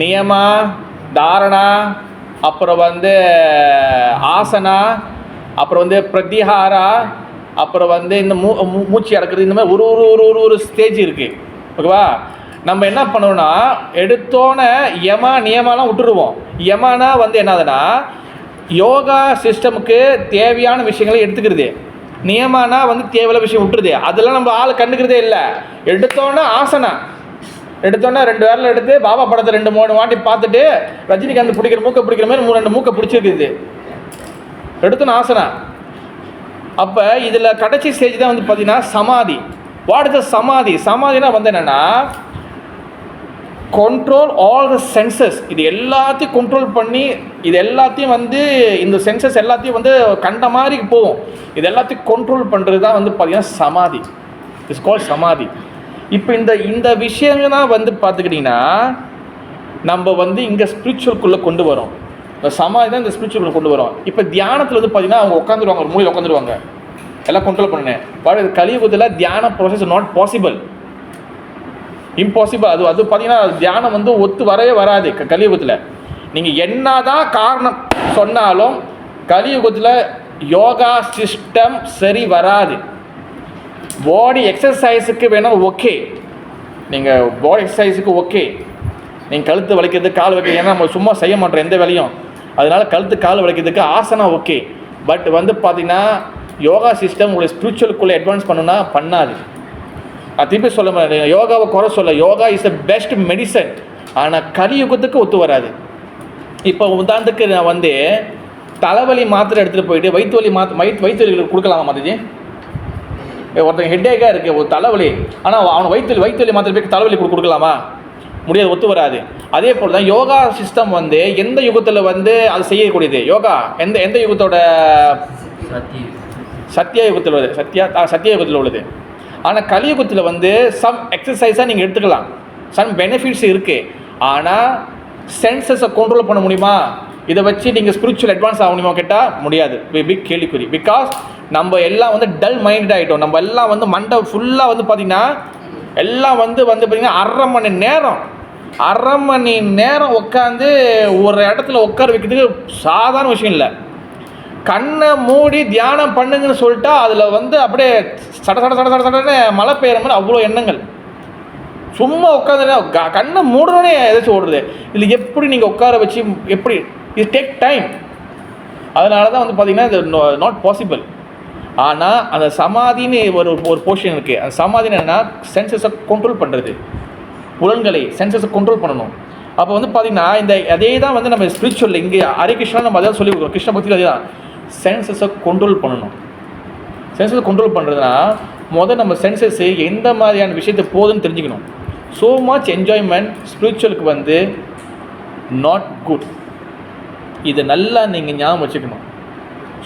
நியமா, தாரணா, அப்புறம் வந்து ஆசனா, அப்புறம் வந்து பிரத்திஹாரா, அப்புறம் வந்து இந்த மூச்சு அடக்கிறது. இந்த மாதிரி ஒரு ஸ்டேஜ் இருக்குது. ஓகேவா? நம்ம என்ன பண்ணுவோம்னா எடுத்தோன்னே யமா நியமாலாம் விட்டுருவோம். யமானா வந்து என்னதுன்னா யோகா சிஸ்டமுக்கு தேவையான விஷயங்களை எடுத்துக்கிறது. நியமானா வந்து தேவையான விஷயம் விட்டுருது. அதெல்லாம் நம்ம ஆள் கண்டுக்கிறதே இல்லை. எடுத்தோன்னே ஆசனா, எடுத்தோன்னே 2 விரல் எடுத்து பாபா படத்தை 2-3 வாட்டி பார்த்துட்டு ரஜினிகாந்த் மூக்கை பிடிக்கிற மாதிரி 2 மூக்கை பிடிச்சிருக்குது. எடுத்தோன்னே ஆசனா. அப்போ இதில் கடைசி ஸ்டேஜ் தான் வந்து பார்த்தீங்கன்னா சமாதி. வாட் இஸ் த சமாதி? சமாதினா வந்து என்னென்னா கண்ட்ரோல் ஆல் த சென்சஸ். இது எல்லாத்தையும் கண்ட்ரோல் பண்ணி இது எல்லாத்தையும் வந்து இந்த சென்சஸ் எல்லாத்தையும் வந்து கண்ட மாதிரி போகும். இது எல்லாத்தையும் கண்ட்ரோல் பண்ணுறது தான் வந்து பார்த்தீங்கன்னா சமாதி. இட்ஸ் கால்ட் சமாதி. இப்போ இந்த விஷயம் தான் வந்து பார்த்துக்கிட்டிங்கன்னா நம்ம வந்து இங்கே ஸ்பிரிச்சுவல்குள்ளே கொண்டு வரோம். இந்த சமாதி தான் இந்த ஸ்பிரிச்சுவல் கொண்டு வரும். இப்போ தியானத்தில் வந்து பார்த்தீங்கன்னா அவங்க உட்காந்துருவாங்க, ஒரு மூலையில் உட்காந்துருவாங்க, எல்லாம் கண்ட்ரோல் பண்ணுனேன். பட் இது கலியுகத்தில் தியான ப்ராசஸ் நாட் பாசிபிள், இம்பாசிபிள். அது பார்த்தீங்கன்னா தியானம் வந்து வரவே வராது கலியுகத்தில். நீங்கள் என்ன தான் காரணம் சொன்னாலும் கலியுகத்தில் யோகா சிஸ்டம் சரி வராது. பாடி எக்ஸசைஸுக்கு வேணால் ஓகே, நீங்கள் பாடி எக்ஸசைஸுக்கு ஓகே, நீங்கள் கழுத்து வலிக்கிறது கால் வைக்கிறது, ஏன்னா நம்ம சும்மா செய்ய மாட்டோம் எந்த வேலையும், அதனால் கழுத்து கால் வலிக்கிறதுக்கு ஆசனா ஓகே. பட் வந்து பார்த்திங்கன்னா யோகா சிஸ்டம் உங்களை ஸ்பிரிச்சுவலுக்குள்ளே அட்வான்ஸ் பண்ணுன்னா பண்ணாது. நான் திருப்பி சொல்ல முடியாது, யோகாவை குறை சொல்ல, yoga is the best medicine. ஆனால் கலியுகத்துக்கு ஒத்து வராது. இப்போ உதாரணத்துக்கு நான் வந்து தலைவலி மாத்திரை எடுத்துகிட்டு போயிட்டு வயிற்று வலி கொடுக்கலாமா மாதாஜி? ஒருத்தங்க ஹெட்டேக்காக இருக்குது, ஒரு தலைவலி, ஆனால் அவனை வயிற்று வலி மாத்திரை போய் தலைவலி கொடுக்கலாமா? முடியாது, ஒத்து வராது. அதே போல் தான் யோகா சிஸ்டம் வந்து எந்த யுகத்தில் வந்து அது செய்யக்கூடியது? யோகா எந்த யுகத்தோட? சத்திய யுகத்தில் உள்ளது. சத்திய யுகத்தில் உள்ளது. ஆனால் கலியுகத்தில் வந்து சம் எக்ஸசைஸாக நீங்கள் எடுத்துக்கலாம், சம் பெனிஃபிட்ஸ் இருக்குது. ஆனால் சென்சஸை கண்ட்ரோல் பண்ண முடியுமா? இதை வச்சு நீங்கள் ஸ்பிரிச்சுவல் அட்வான்ஸ் ஆக முடியுமா கேட்டால் முடியாது. பிக் கேள்விக்குறி. பிகாஸ் நம்ம எல்லாம் வந்து டல் மைண்டட் ஆகிட்டோம். நம்ம எல்லாம் வந்து மண்டை ஃபுல்லாக வந்து பார்த்திங்கன்னா எல்லாம் வந்து பார்த்திங்கன்னா அரை மணி நேரம் உட்காந்து ஒரு இடத்துல உட்கார வைக்கிறதுக்கு சாதாரண விஷயம் இல்லை. கண்ணை மூடி தியானம் பண்ணுங்கன்னு சொல்லிட்டா அதில் வந்து அப்படியே சடன்னு மழை பெய்கிற மாதிரி அவ்வளோ எண்ணங்கள். சும்மா உட்காந்து கண்ணை மூடனே ஏதாச்சும் ஓடுறது. இதில் எப்படி நீங்கள் உட்கார வச்சு எப்படி இது டேக் டைம். அதனால தான் வந்து பார்த்திங்கன்னா இது நாட் பாசிபிள். ஆனால் அந்த சமாதின்னு ஒரு போர்ஷன் இருக்குது. அந்த சமாதின்னு என்னென்னா சென்சஸை கண்ட்ரோல் பண்ணுறது, புலன்களை சென்சஸை கண்ட்ரோல் பண்ணணும். அப்போ வந்து பார்த்திங்கன்னா அதே தான் வந்து நம்ம ஸ்பிரிச்சுவல் இங்கே ஹரே கிருஷ்ணா நம்ம அதான் சொல்லி கொடுக்குறோம். கிருஷ்ண பக்தியில் அதே தான் சென்சஸை கண்ட்ரோல் பண்ணணும். சென்சஸை கண்ட்ரோல் பண்ணுறதுனா முதல் நம்ம சென்சஸ் எந்த மாதிரியான விஷயத்தை போகுதுன்னு தெரிஞ்சுக்கணும். ஸோ மச் என்ஜாய்மெண்ட் ஸ்பிரிச்சுவலுக்கு வந்து நாட் குட். இதை நல்லா நீங்கள் ஞாபகம் வச்சுக்கணும்.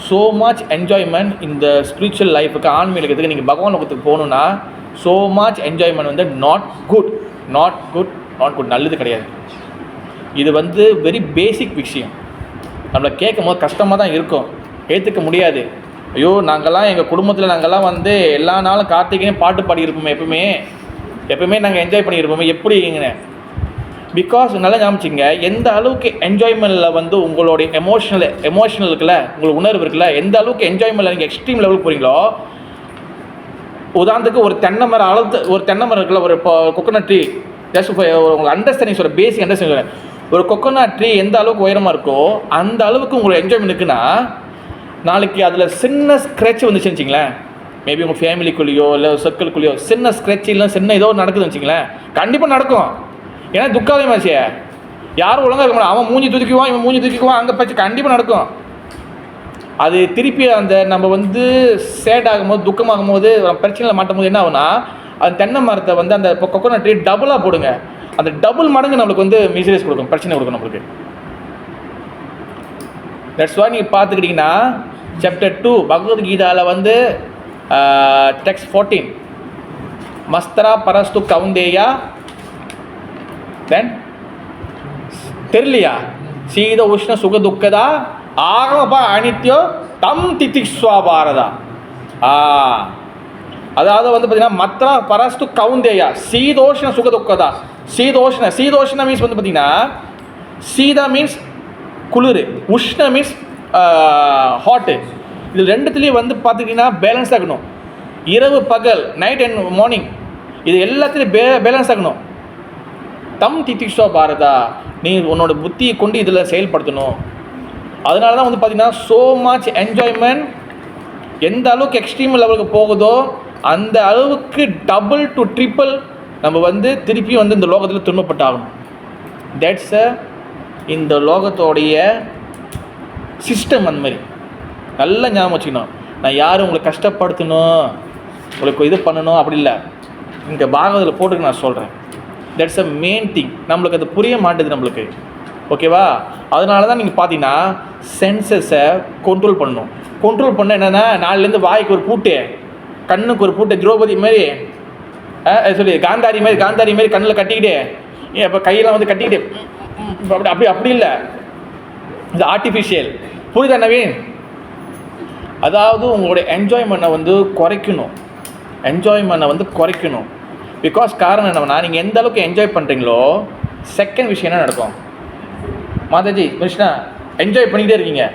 ஸோ மச் என்ஜாய்மெண்ட் இந்த ஸ்பிரிச்சுவல் லைஃபுக்கு ஆன்மீகத்துக்கு நீங்கள் பகவான் லோகத்துக்கு போகணுன்னா ஸோ மச் என்ஜாய்மெண்ட் வந்து நாட் குட், நல்லது கிடையாது. இது வந்து வெரி பேசிக் விஷயம். நம்மளை கேட்கும் போது கஷ்டமாக தான் இருக்கும், ஏற்றுக்க முடியாது. ஐயோ நாங்கள்லாம் எங்கள் குடும்பத்தில் நாங்கள்லாம் வந்து எல்லா நாளும் கார்த்திகையும் பாட்டு பாடியிருப்போமே, எப்பவுமே நாங்கள் என்ஜாய் பண்ணியிருப்போமே, எப்படிங்கன்னு. பிகாஸ் நல்லா ஞாபகிச்சிங்க, எந்த அளவுக்கு என்ஜாய்மெண்ட்டில் வந்து உங்களுடைய எமோஷனல் இருக்குல்ல, உங்களுக்கு உணர்வு இருக்குல்ல, எந்த அளவுக்கு என்ஜாய்மெண்ட்டில் நீங்கள் எக்ஸ்ட்ரீம் லெவலுக்கு போகிறீங்களோ, உதாரணத்துக்கு ஒரு தென்னை மரம் இருக்குல்ல, ஒரு கொக்கனட் ட்ரீ, ஜஸ்ட் உங்களுக்கு அண்டர்ஸ்டாண்டிங் சொல்கிறேன், பேசிக் அண்டர்ஸ்டாண்டிங் சொல்கிறேன். ஒரு கொக்கனட் ட்ரீ எந்த அளவுக்கு உயரமாக இருக்கோ அந்த அளவுக்கு உங்களுக்கு என்ஜாய்மெண்ட் இருக்குன்னா, நாளைக்கு அதில் சின்ன ஸ்க்ரெட்ச் வந்துச்சுன்னு வச்சிங்களேன், மேபி உங்கள் ஃபேமிலிக்குள்ளேயோ இல்லை சர்க்கிள்குள்ளேயோ சின்ன ஸ்க்ரெட்ச் இல்லை சின்ன ஏதோ நடக்குதுன்னு வச்சிங்களேன், கண்டிப்பாக நடக்கும். ஏன்னா துக்காதமாச்சே, யாரும் ஒழுங்காக இருக்க மாட்டான், அவன் மூஞ்சி தூக்கிக்குவான், இவன் மூஞ்சி தூக்கிக்குவான், அங்கே பச்சு கண்டிப்பாக நடக்கும். அது திருப்பி அந்த நம்ம வந்து சேட் ஆகும்போது, துக்கமாகும் போது, பிரச்சனையில் மாட்டும் போது என்ன ஆகுனா, அந்த தென்னை மரத்தை வந்து அந்த இப்போ கொக்கோனட் ட்ரீ டபுளாக போடுங்க, அந்த டபுள் மடங்கு நம்மளுக்கு வந்து மிசரேஸ் கொடுக்கும், பிரச்சனை கொடுக்கும் நம்மளுக்கு. தட்ஸ் வாய் நீங்கள் பார்த்துக்கிட்டிங்கன்னா சாப்டர் 2 பகவத்கீதாவில் வந்து டெக்ஸ்ட் 14 மஸ்தரா பரஸ்து கவுந்தேயா தென் தெரியலையா சீத உஷ்ண சுக துக்கதா ஆகமபா அனித்யோ தம் திதிக்ஸ்வா பாரதா. அதாவது வந்து பார்த்தீங்கன்னா மத்ரா பரஸ்து கவுந்தேயா சீதோஷ்ண சுக துக்கதா. சீதோஷ்ண மீன்ஸ் வந்து பார்த்தீங்கன்னா சீதா மீன்ஸ் குளிர், உஷ்ண மீன்ஸ் ஹாட்டு. இது ரெண்டுத்துலேயும் வந்து பார்த்துக்கிட்டிங்கன்னா பேலன்ஸ் ஆகணும். இரவு பகல், நைட் அண்ட் மார்னிங், இது எல்லாத்துலேயும் பேலன்ஸ் ஆகணும். தம் திதிக்ஷா பாரதா, நீ உன்னோட புத்தியை கொண்டு இதில் செயல்படுத்தணும். அதனால தான் வந்து பார்த்திங்கன்னா ஸோ மச் என்ஜாய்மெண்ட் எந்த அளவுக்கு எக்ஸ்ட்ரீம் லெவலுக்கு போகுதோ அந்த அளவுக்கு டபுள் டு ட்ரிப்பிள் நம்ம வந்து திருப்பி வந்து இந்த லோகத்தில் துன்பப்பட்டாகணும். தட்ஸ் இந்த லோகத்தோடைய சிஸ்டம். அந்த மாதிரி நல்லா ஞாபகம் வச்சுக்கணும். நான் யாரும் உங்களை கஷ்டப்படுத்தணும், உங்களுக்கு இது பண்ணணும் அப்படி இல்லை. இங்கே பாகவத்தில் போட்டுக்கு நான் சொல்கிறேன். That's a main thing. நம்மளுக்கு அது புரிய மாட்டேது நம்மளுக்கு, ஓகேவா? அதனால தான் நீங்கள் பார்த்தீங்கன்னா சென்சஸை கண்ட்ரோல் பண்ணணும். கண்ட்ரோல் பண்ண என்னென்னா, நாலுலேருந்து வாய்க்கு ஒரு பூட்டு, கண்ணுக்கு ஒரு பூட்டு, திரௌபதி மாதிரி சொல்லி காந்தாரி மாதிரி கண்ணில் கட்டிக்கிட்டு, இப்போ கையெல்லாம் வந்து கட்டிக்கிட்டு அப்படி இல்லை. இது ஆர்டிஃபிஷியல். புரியுதா நவீன்? அதாவது உங்களுடைய என்ஜாய்மெண்ட்டை வந்து குறைக்கணும். பிகாஸ் காரணம் என்னன்னா, நீங்கள் எந்த அளவுக்கு என்ஜாய் பண்ணுறீங்களோ செகண்ட் விஷயம் என்ன நடக்கும்? மாதாஜி கிருஷ்ணா என்ஜாய் பண்ணிக்கிட்டே இருக்கீங்க,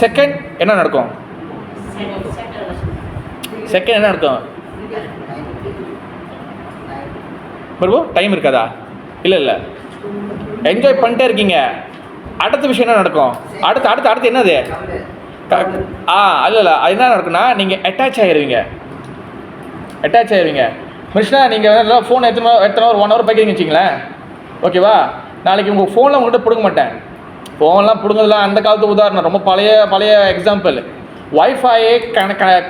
செகண்ட் என்ன நடக்கும்? செகண்ட் என்ன நடக்கும்? பிரபு டைம் இருக்காதா? இல்லை என்ஜாய் பண்ணிட்டே இருக்கீங்க, அடுத்த விஷயம் என்ன நடக்கும்? அடுத்து என்னது? இல்லை அது என்ன நடக்குன்னா, நீங்கள் அட்டாச் ஆகிடுவீங்க. கிருஷ்ணா நீங்கள் ஃபோன் எத்தனை ஒரு 1 hour பார்க்குறீங்கன்னு வச்சிங்களேன், ஓகேவா? நாளைக்கு உங்கள் ஃபோனில் உங்கள்கிட்ட பிடுங்க மாட்டேன். ஃபோன்லாம் பிடுங்கிறதுலாம் அந்த காலத்து உதாரணம், ரொம்ப பழைய எக்ஸாம்பிள். ஒய்ஃபையே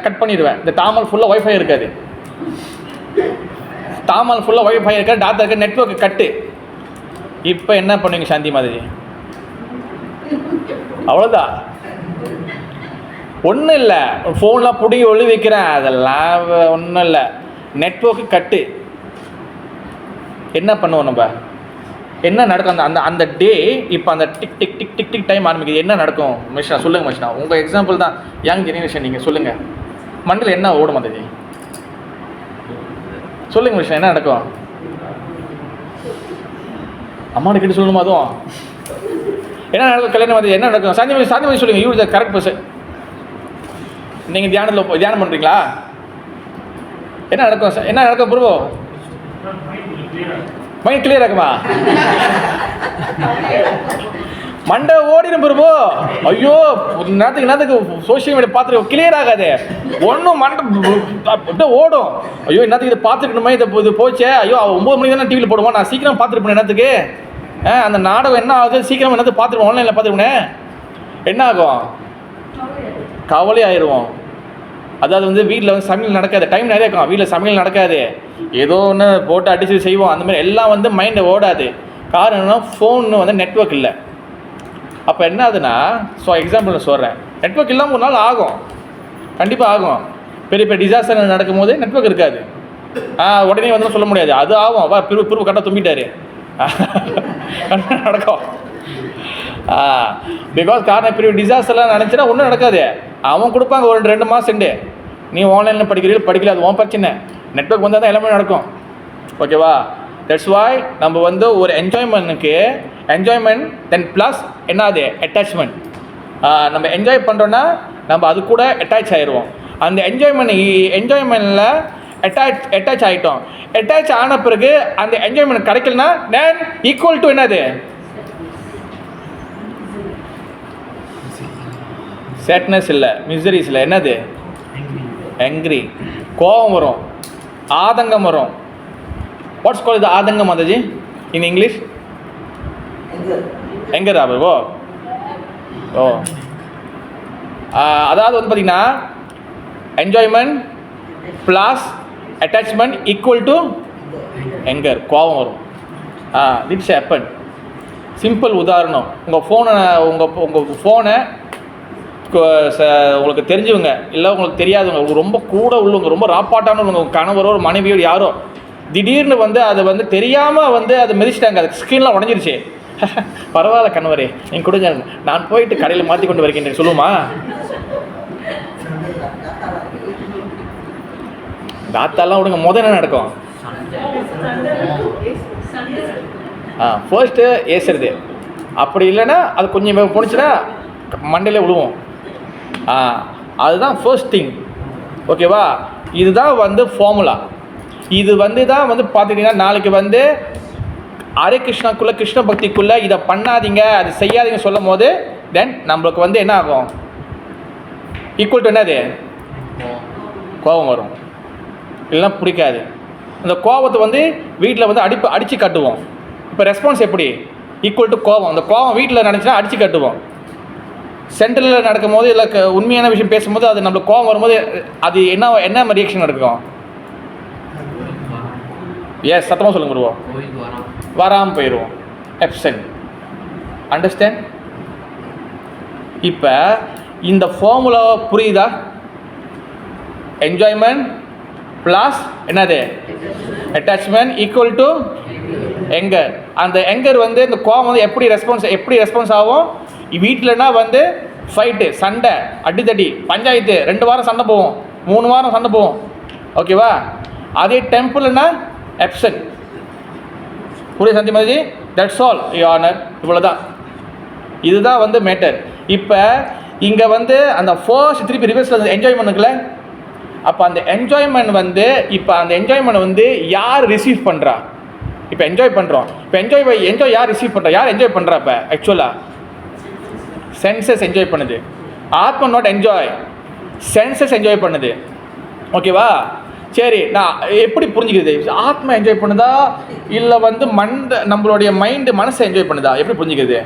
கட் பண்ணிடுவேன். இந்த தாமல் ஃபுல்லாக ஒய்ஃபை இருக்காது, டாட்டா இருக்க, நெட்வொர்க்கு கட்டு. இப்போ என்ன பண்ணுவீங்க சாந்தி மாதிரி? அவ்வளோதான், ஒன்றும் இல்லை. ஃபோன்லாம் பிடிங்கி ஒளி வைக்கிறேன், அதெல்லாம் ஒன்றும் இல்லை. Network cut. என்ன பண்ணுவோம் நம்ம? என்ன நடக்கும் அந்த டே? இப்போ அந்த tick tick tick tick tick time ஆரம்பிக்குது. என்ன நடக்கும் மிஷ்னா? சொல்லுங்கள் மிஷ்னா, உங்கள் எக்ஸாம்பிள் தான், யங் ஜெனரேஷன். நீங்கள் சொல்லுங்கள், மண்டல என்ன ஓடும் அது? சொல்லுங்கள் மிஷ்னா, என்ன நடக்கும்? அம்மா கிட்ட சொல்லணுமா? அதுவும் என்ன நடக்கும்? கல்யாணம் அது என்ன நடக்கும்? சாந்தி சொல்லுங்கள். You the correct person. நீங்கள் தியானம் பண்ணுறீங்களா? என்ன நடக்கும் ப்ரோ? மைண்ட் கிளியர் ஆகுமா? மண்டை ஓடிடும் பிரபு. ஐயோ நேரத்துக்கு சோஷியல் மீடியா பார்த்துட்டு கிளியர் ஆகாது, ஒன்றும் மண்டை அப்படியே ஓடும். ஐயோ என்னத்துக்கு இதை பார்த்துக்கணுமே, இது போச்சே, ஐயோ 9 மணிக்கு தானே டிவியில் போடுவோம், நான் சீக்கிரம் பார்த்துருப்பேன் என்னத்துக்கு. அந்த நாடகம் என்ன ஆகுது, சீக்கிரம் என்னத்துக்கு பார்த்துருவோம், ஆன்லைனில் பார்த்துருப்பேன். என்ன ஆகும், கவலை ஆயிடுவோம். அதாவது வந்து வீட்டில் வந்து சமையல் நடக்காது, டைம் நிறைய இருக்கும், வீட்டில் சமையல் நடக்காது, ஏதோ ஒன்று போட்டு அடித்து செய்வோம், அந்த மாதிரி எல்லாம் வந்து மைண்டை ஓடாது. காரணம் என்னன்னா ஃபோன் வந்து நெட்வொர்க் இல்லை. அப்போ என்ன ஆகுதுன்னா, எக்ஸாம்பிள் நான் சொல்கிறேன், நெட்வொர்க் இல்லாமல் ஒரு நாள் ஆகும், கண்டிப்பாக ஆகும். பெரிய பெரிய டிசாஸ்டர் நடக்கும்போது நெட்வொர்க் இருக்காது, உடனே வந்து சொல்ல முடியாது, அது ஆகும். பிரிவு கரெக்டாக தும்பிட்டாரு நடக்கும். பிகாஸ் காரணம் பெரிய டிசாஸ்டர்லாம் நினச்சினா ஒன்றும் நடக்காது. அவன் கொடுப்பாங்க ஒரு 2 மாதம் சென்று, நீ ஆன்லைனில் படிக்கல, அது உன் பிரச்சனை. நெட்வொர்க் வந்தால் தான் எல்லாமே நடக்கும். ஓகேவா? தட்ஸ் வாய் நம்ம வந்து ஒரு என்ஜாய்மெண்ட் தென் ப்ளஸ் என்னது அட்டாச்மெண்ட். நம்ம என்ஜாய் பண்ணுறோன்னா நம்ம அது கூட அட்டாச் ஆகிடுவோம். அந்த என்ஜாய்மெண்ட்டில் அட்டாச் ஆகிட்டோம். அட்டாச் ஆன பிறகு அந்த என்ஜாய்மெண்ட் கிடைக்கலனா தென் ஈக்குவல் டு என்னது சேட்னஸ் இல்லை, மிசரிஸ் இல்லை, என்னது ஆங்க்ரி, கோபம் வரும், ஆதங்கம் வரும். வாட்ஸ் கால் இது ஆதங்கம் மாதாஜி இன் இங்கிலீஷ்? எங்கர் ஆபோ. ஓ அதாவது வந்து பார்த்தீங்கன்னா enjoyment plus attachment equal to anger, கோபம் வரும். திட்ஸ் ஹேப்பன். சிம்பிள் உதாரணம், உங்கள் ஃபோனை உங்களுக்கு தெரிஞ்சவங்க இல்லை உங்களுக்கு தெரியாதவங்க, ரொம்ப கூட உள்ளவங்க, ரொம்ப ராப்பாட்டானவங்க, உங்கள் கணவரோ ஒரு மனைவியோ யாரோ திடீர்னு வந்து அதை வந்து தெரியாமல் வந்து அதை மிதிச்சிட்டாங்க, அது ஸ்க்ரீன்லாம் உடஞ்சிருச்சு. பரவாயில்ல கணவரே நீங்கள் கொடுங்க, நான் போயிட்டு கடையில் மாற்றி கொண்டு வருகின்றேன் சொல்லுமா? தாத்தாலாம் விடுங்க, என்ன நடக்கும்? ஃபர்ஸ்ட்டு ஏசுறது, அப்படி இல்லைன்னா அது கொஞ்சம் போணுச்சுன்னா மண்டையில் விழுவோம். அதுதான் ஃபர்ஸ்ட் திங். ஓகேவா? இதுதான் வந்து ஃபார்முலா. இது வந்து தான் வந்து பார்த்துக்கிட்டிங்கன்னா நாளைக்கு வந்து ஹரே கிருஷ்ணாக்குள்ளே கிருஷ்ண பக்திக்குள்ளே இதை பண்ணாதீங்க அது செய்யாதீங்க சொல்லும் போது தென் நம்மளுக்கு வந்து என்ன ஆகும், ஈக்குவல் டு என்னது கோபம் வரும், இல்லைன்னா பிடிக்காது. அந்த கோபத்தை வந்து வீட்டில் வந்து அடித்து காட்டுவோம். இப்போ ரெஸ்பான்ஸ் எப்படி, ஈக்குவல் டு கோபம். அந்த கோபம் வீட்டில் நினச்சினா அடித்து காட்டுவோம். சென்ட்ரலில் நடக்கும் போது இல்லை உண்மையான விஷயம் பேசும்போது அது நம்மளுக்கு கோபம் வரும்போது அது என்ன ரியாக்ஷன் நடக்கும்? எஸ், சத்தமாக சொல்லுங்க வருவோம், வராமல் போயிடுவோம், எப்சென்ட். அண்டர்ஸ்டாண்ட்? இப்போ இந்த ஃபார்முலா புரியுதா? என்ஜாய்மெண்ட் ப்ளஸ் என்னது அட்டாச்மெண்ட் ஈக்குவல் டு எங்கர். அந்த எங்கர் வந்து இந்த கோபம் வந்து எப்படி ரெஸ்பான்ஸ் ஆகும்? வீட்டிலனா வந்து ஃபைட்டு, சண்டை, அடித்தடி, பஞ்சாயத்து, 2 வாரம் சண்டை போவோம், 3 வாரம் சண்டை போவோம். ஓகேவா? அதே டெம்பிள்னா எப்சென்ட். புரிய சந்தி மாதிரி? That's all your honour. இவ்வளோதான், இதுதான் வந்து மேட்டர். இப்போ இங்கே வந்து அந்த ஃபர்ஸ்ட் திருப்பி ரிவர்ஸில் என்ஜாய் பண்ணுங்கள. அப்போ அந்த என்ஜாய்மெண்ட் வந்து வந்து யார் ரிசீவ் பண்ணுறா? இப்போ என்ஜாய் பண்ணுறோம், இப்போ என்ஜாய் யார் ரிசீவ் பண்ணுறா, யார் என்ஜாய் பண்ணுறா? இப்போ ஆக்சுவலாக சென்சஸ் என்ஜாய் பண்ணுது, ஆத்மா நாட் என்ஜாய், சென்சஸ் என்ஜாய் பண்ணுது. ஓகேவா? சரி, நான் எப்படி புரிஞ்சுக்கிறது? ஆத்மா என்ஜாய் பண்ணுதா இல்லை வந்து நம்மளுடைய மனசை என்ஜாய் பண்ணுதா? எப்படி புரிஞ்சுக்கிறது?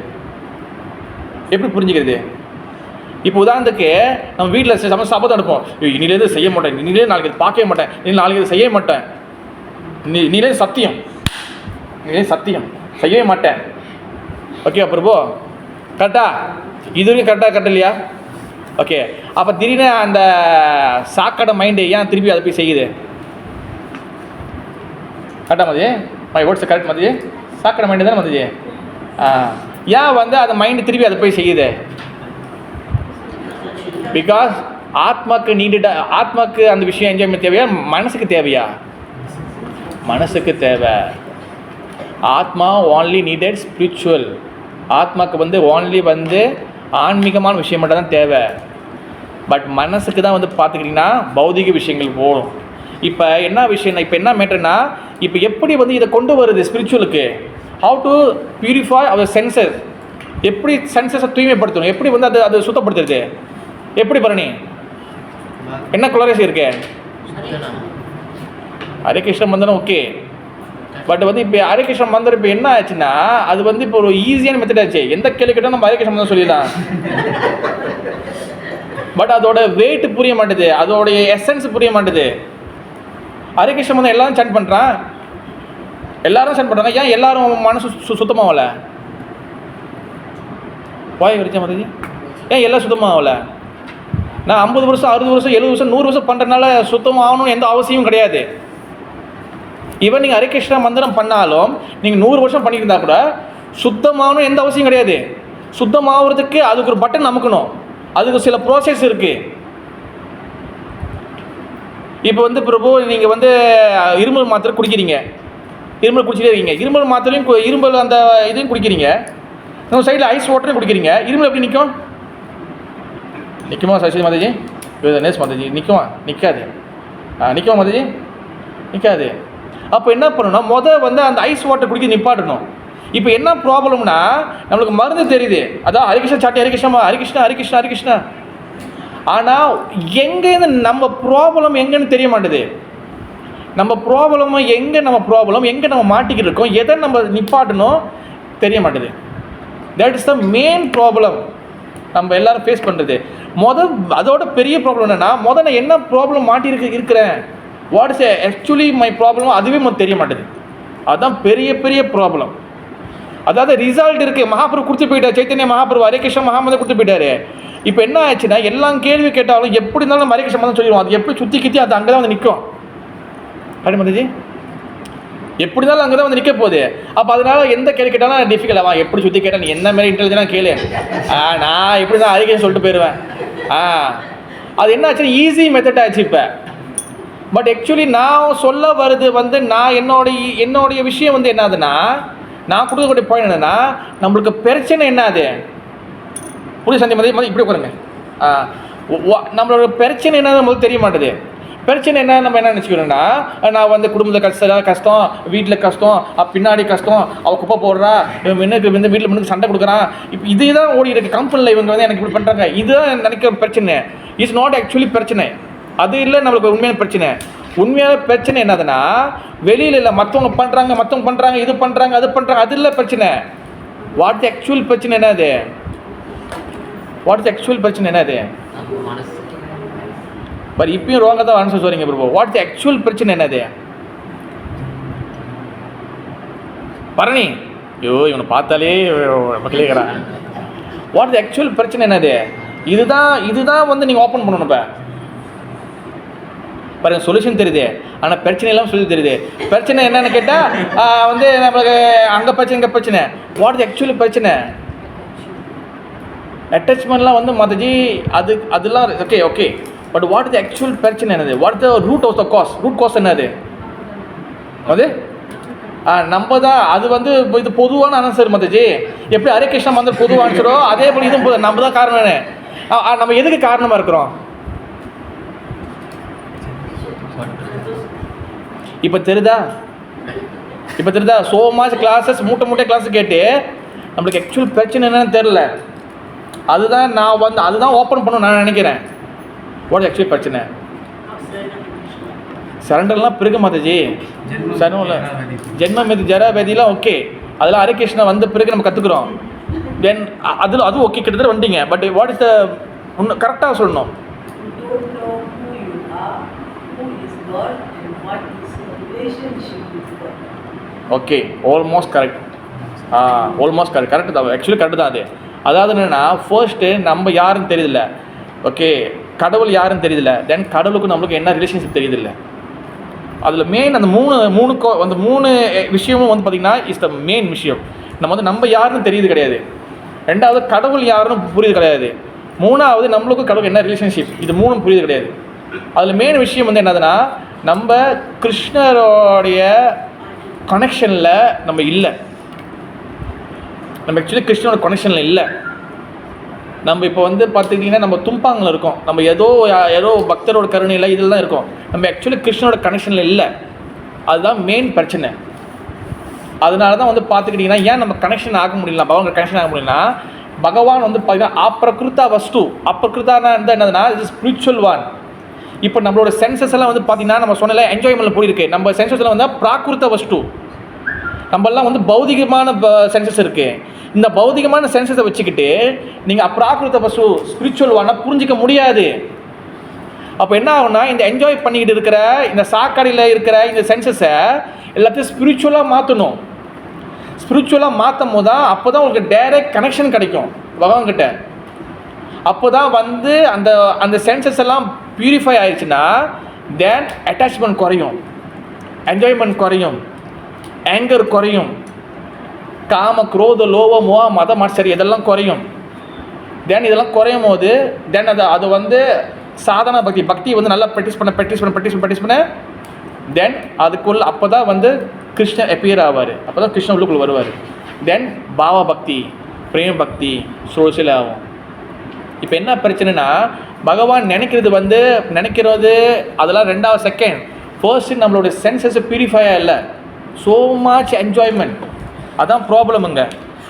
இப்போ உதாரணத்துக்கு நம்ம வீட்டில் சபதம் எடுப்போம், இனிலேருந்து செய்ய மாட்டேன், இனிலே நாளைக்கு இது பார்க்கவே மாட்டேன், நாளைக்கு இது செய்ய மாட்டேன், நீலே சத்தியம் செய்யவே மாட்டேன். ஓகே பிரபு, கரெக்டா? இது வரைக்கும் கரெக்டாக இல்லையா? ஓகே, அப்போ திடீர்னு அந்த சாக்கடை மைண்டு ஏன் திருப்பி அதை போய் செய்யுது? கரெக்டாக மதியே மை வேர்ட்ஸ் கரெக்ட் மதியே? சாக்கடை மைண்டு தானே மதியே? ஏன் வந்து அந்த மைண்டு திருப்பி அதை போய் செய்யுது? பிகாஸ் ஆத்மாக்கு அந்த விஷயம் என்ஜாய்மெண்ட் தேவையா, மனசுக்கு தேவையா? மனசுக்கு தேவை. ஆத்மா ஓன்லி நீடட் ஸ்பிரிச்சுவல். ஆத்மாக்கு வந்து ஓன்லி வந்து ஆன்மீகமான விஷயம் மட்டும் தான் தேவை. பட் மனசுக்கு தான் வந்து பார்த்துக்கிட்டிங்கன்னா பௌதிக விஷயங்கள் போகும். இப்போ என்ன விஷயம், இப்போ என்ன மேட்டர்னா, இப்போ எப்படி வந்து இதை கொண்டு வருது ஸ்பிரிச்சுவலுக்கு? How to purify our senses? எப்படி சென்சஸை தூய்மைப்படுத்தணும், எப்படி வந்து அது சுத்தப்படுத்துறது, எப்படி பரணி, என்ன குலரேசி இருக்கு? ஹரே கிருஷ்ண மந்திரம் ஓகே, பட் வந்து இப்போ ஹரே கிருஷ்ண மந்திரம் இப்போ என்ன ஆச்சுன்னா அது வந்து இப்போ ஒரு ஈஸியான மெத்தட் ஆச்சு. எந்த கேள்வி கேட்டால் நம்ம ஹரே கிருஷ்ண மந்திரம் சொல்லிடலாம், பட் அதோட வெயிட் புரிய மாட்டேது, அதோடைய எசன்ஸ் புரிய மாட்டேது. ஹரே கிருஷ்ண மந்திரம் எல்லாரும் சாண்ட் பண்ணுறான், எல்லாரும் சாண்ட் பண்ணுறாங்க, ஏன் எல்லாரும் மனசு சுத்தமாகல? வாய் வரிச்சா மாதிரி ஏன் எல்லாம் சுத்தமாகல? நான் 50 வருஷம் 60 வருஷம் 70 வருஷம் 100 வருஷம் பண்ணுறதுனால சுத்தமாக ஆகணும்னு எந்த அவசியமும் கிடையாது. ஈவன் நீங்கள் ஹரே கிருஷ்ணா மந்திரம் பண்ணாலும் நீங்கள் 100 வருஷம் பண்ணியிருந்தா கூட சுத்தமாகணும் எந்த அவசியம் கிடையாது. சுத்தமாகிறதுக்கு அதுக்கு ஒரு பட்டன் அமுக்கணும், அதுக்கு சில ப்ராசஸ் இருக்குது. இப்போ வந்து பிரபு நீங்கள் வந்து இருமல் மாத்திரை குடிக்கிறீங்க, இருமல் குடிச்சிட்டே இருக்கீங்க, இருமல் மாத்திரையும் இருமல் அந்த இதையும் குடிக்கிறீங்க, நம்ம சைடில் ஐஸ் வாட்டரையும் குடிக்கிறீங்க, இருமல் எப்படி நிற்கும்? நிற்குமா சரஸ்வதி மாதாஜி? நேஸ் மாதாஜி நிற்குமா? நிற்காது. நிற்குமா மாதாஜி? நிற்காது. அப்போ என்ன பண்ணணும், வந்து அந்த ஐஸ் வாட்டர் குடிக்க நிப்பாட்டணும். இப்போ என்ன ப்ராப்ளம்னா நம்மளுக்கு மருந்து தெரியுது, அதான் ஹரிகிருஷ்ணா சாட்டி ஹரிகிருஷ்ணா ஹரிகிருஷ்ணா ஹரிகிருஷ்ணா ஹரிகிருஷ்ணா, ஆனால் எங்கேருந்து நம்ம ப்ராப்ளம் எங்கன்னு தெரிய மாட்டேது. நம்ம ப்ராப்ளம் எங்கே, நம்ம ப்ராப்ளம் எங்கே நம்ம மாட்டிக்கிட்டு இருக்கோம், எதை நம்ம நிப்பாட்டணும் தெரிய மாட்டேது. That is the main problem நம்ம எல்லாரும் ஃபேஸ் பண்ணுறது. அதோட பெரிய ப்ராப்ளம் என்னென்னா நான் என்ன ப்ராப்ளம் இருக்கிறேன், what is actually my problem, அதுவே தெரிய மாட்டேது. அதுதான் பெரிய ப்ராப்ளம். அதாவது ரிசல்ட் இருக்குது, மகாபிரபு கொடுத்து போயிட்டார், சைத்தன்ய மகாபிரபு ஹரே கிருஷ்ண மகாமந்திரம் கொடுத்து போயிட்டாரு. இப்போ என்ன ஆச்சுன்னா எல்லாம் கேள்வி கேட்டாலும் எப்படி இருந்தாலும் நம்ம ஹரே கிருஷ்ண மந்திரம் சொல்லிடுவோம், அது எப்படி சுற்றி அது அங்கே தான் வந்து நிற்கும். ஹரி மாதாஜி எப்படி இருந்தாலும் அங்கே தான் வந்து நிற்க போகுது. அப்போ அதனால் எந்த கேள்வி கேட்டாலும் டிஃபிகல்ட் ஆகும். எப்படி சுற்றி கேட்டால் நீ என்ன மாதிரி இன்டெலிஜென்ட்டாக கேளு, நான் எப்படி தான் ஹரே கிருஷ்ணா சொல்லிட்டு போயிடுவேன். அது என்ன ஆச்சுன்னா ஈஸி மெத்தட் ஆச்சு இப்போ. பட் ஆக்சுவலி நான் சொல்ல வருது நான் என்னுடைய விஷயம் என்னதுன்னா, நான் கொடுக்கக்கூடிய பாயிண்ட் என்னன்னா, நம்மளுக்கு பிரச்சனை என்னது புரிய சந்தி மாதிரி இப்படி உட்காருங்க. நம்மளோட பிரச்சனை என்னது நம்மளுக்கு தெரிய மாட்டேது. பிரச்சனை என்ன, நம்ம என்ன நினச்சிக்கிறோன்னா, நான் குடும்பத்தில் கஷ்டம், வீட்டில் கஷ்டம், பின்னாடி கஷ்டம், அவள் குப்பை போடுறா, வீட்டில் முன்னுக்கு சண்டை கொடுக்குறான், இப்போ இதே தான் ஓடி இருக்கு கம்பெனியில், இவங்க எனக்கு இப்படி பண்ணுறாங்க, இதுதான் நினைக்கிற பிரச்சனை. இட்ஸ் நாட் ஆக்சுவலி பிரச்சனை, அது இல்லை நம்மளுக்கு உண்மையான பிரச்சனை. உண்மையான பிரச்சனை என்னதுன்னா வெளியில் இல்லை, மற்றவங்க பண்ணுறாங்க, இது பண்ணுறாங்க, அது பண்ணுறாங்க, அது இல்லை பிரச்சனை. வாட் ஆக்சுவல் பிரச்சனை என்னது? பட் இப்பயும் ரோங்க தான் ஆன்சர் சொல்றீங்க பிரபு. வாட் ஆக்சுவல் பிரச்சனை என்னது? பரணி இவனை பார்த்தாலே மக்களேங்கிறான். வாட் ஆக்சுவல் பிரச்சனை என்னது? இதுதான் நீங்கள் ஓப்பன் பண்ணணும். இப்போ பாருங்க, சொல்யூஷன் தெரியுது, ஆனால் பிரச்சனை எல்லாம் சொல்லி தெரியுது. பிரச்சனை என்னன்னு கேட்டால் நம்மளுக்கு அங்கே பிரச்சனை, இங்கே பிரச்சனை. வாட் ஆக்சுவலி பிரச்சனை? அட்டாச்மெண்ட்லாம் மாதாஜி அதெல்லாம் okay, but what is actual பிரச்சனை என்னது? What the root of the cause? Root cause என்னது? நம்ம தான் அது இது பொதுவான ஆன்சர் மாதாஜி. எப்படி ஹரே கிருஷ்ணா மந்திரம் பொதுவாக ஆன்சரோ அதே போல் இதுவும் நம்ம தான் காரணம். நம்ம எதுக்கு காரணமாக இருக்கிறோம்? இப்போ தெரியுதா? ஸோ மச் கிளாஸஸ், மூட்டை கிளாஸ் கேட்டு நம்மளுக்கு ஆக்சுவல் பிரச்சனை என்னன்னு தெரில. அதுதான் நான் அதுதான் ஓப்பன் பண்ணணும் நான் நினைக்கிறேன். வாட் ஆக்சுவலி பிரச்சனை? சரண்டர்லாம் பிறகு மாதாஜி, சரணும்ல ஜென்ம மீது ஜரா வேதியெலாம் ஓகே, அதெல்லாம் ஹரே கிருஷ்ணா வந்த பிறகு நம்ம கற்றுக்குறோம். தென் அதுவும் ஓகே, கிட்டத்தட்ட வந்துட்டீங்க. பட் வாட் இஸ் த கரெக்டாக சொல்லணும். ஓகே, ஆல்மோஸ்ட் கரெக்ட் தான். ஆக்சுவலி கரெக்டு தான் அது. அதாவது என்னென்னா, ஃபர்ஸ்ட்டு நம்ம யாருன்னு தெரியுதில்ல, ஓகே, கடவுள் யாருன்னு தெரியுதில்ல, தென் கடவுளுக்கு நம்மளுக்கு என்ன ரிலேஷன்ஷிப் தெரியுதில்ல. அதில் மெயின் அந்த மூணு விஷயமும் பார்த்திங்கன்னா இஸ் த மெயின் விஷயம். நம்ம யாருன்னு தெரியுது கிடையாது. ரெண்டாவது கடவுள் யாருன்னு புரியுது கிடையாது. மூணாவது நம்மளுக்கும் கடவுள் என்ன ரிலேஷன்ஷிப், இது மூணும் புரியுது கிடையாது. அதில் மெயின் விஷயம் என்னதுன்னா, நம்ம கிருஷ்ணரோடைய கனெக்ஷனில் நம்ம இல்லை. நம்ம ஆக்சுவலி கிருஷ்ணனோட கனெக்ஷனில் இல்லை. நம்ம இப்போ பார்த்துக்கிட்டிங்கன்னா நம்ம தும்பாங்கில் இருக்கோம், நம்ம ஏதோ பக்தரோட கருணையில் இதில் தான் இருக்கோம். நம்ம ஆக்சுவலி கிருஷ்ணனோட கனெக்ஷனில் இல்லை. அதுதான் மெயின் பிரச்சனை. அதனால தான் பார்த்துக்கிட்டிங்கன்னா ஏன் நம்ம கனெக்ஷன் ஆக முடியல, பகவான் கனெக்ஷன் ஆக முடியலன்னா, பகவான் வந்து பார்த்தீங்கன்னா அப்ரகிருதா வஸ்து. அப்ரகிருதானா என்னதுன்னா இது ஸ்பிரிச்சுவல் ஒன். இப்போ நம்மளோட சென்சஸ் எல்லாம் வந்து பார்த்தீங்கன்னா நம்ம சொன்னல என்ஜாய்மெண்ட்டில் போயிருக்கு. நம்ம சென்சஸ்ல வந்து பிராகிருத வஸ்து. நம்மளாம் வந்து பௌதிகமான சென்சஸ் இருக்குது. இந்த பௌதிகமான சென்சஸை வச்சுக்கிட்டு நீங்கள் அப்ராகிருத வஸ்து ஸ்பிரிச்சுவல் ஒன்னை புரிஞ்சிக்க முடியாது. அப்போ என்ன ஆகும்னா இந்த என்ஜாய் பண்ணிக்கிட்டு இருக்கிற இந்த சாக்கடையில் இருக்கிற இந்த சென்சஸை எல்லாத்தையும் ஸ்பிரிச்சுவலாக மாற்றணும். ஸ்பிரிச்சுவலாக மாற்றும் போது தான் அப்போ தான் உங்களுக்கு டைரக்ட் கனெக்ஷன் கிடைக்கும் பகவான்கிட்ட. அப்போ தான் வந்து அந்த அந்த சென்சஸ் எல்லாம் பியூரிஃபை ஆயிடுச்சுன்னா தென் அட்டாச்மெண்ட் குறையும், என்ஜாய்மெண்ட் குறையும், ஆங்கர் குறையும், காம குரோத லோவ மோக மத மாச்சரி இதெல்லாம் குறையும். தென் இதெல்லாம் குறையும் போது தென் அது வந்து சாதாரண பக்தி வந்து நல்லா ப்ராக்டிஸ் பண்ண தென் அதுக்குள்ள அப்போ தான் வந்து கிருஷ்ணர் அப்பியர் ஆவார். அப்போ தான் கிருஷ்ணன் உள்ளுக்குள்ள வருவார். தென் பாவ பக்தி, பிரேம பக்தி சோசியல் ஆகும். இப்போ என்ன பிரச்சனைனா பகவான் நினைக்கிறது அதெல்லாம் ரெண்டாவது செகண்ட். ஃபர்ஸ்ட் நம்மளோட சென்சஸ் பியூரிஃபையாக இல்லை, ஸோ மச் என்ஜாய்மெண்ட். அதான் ப்ராப்ளமுங்க.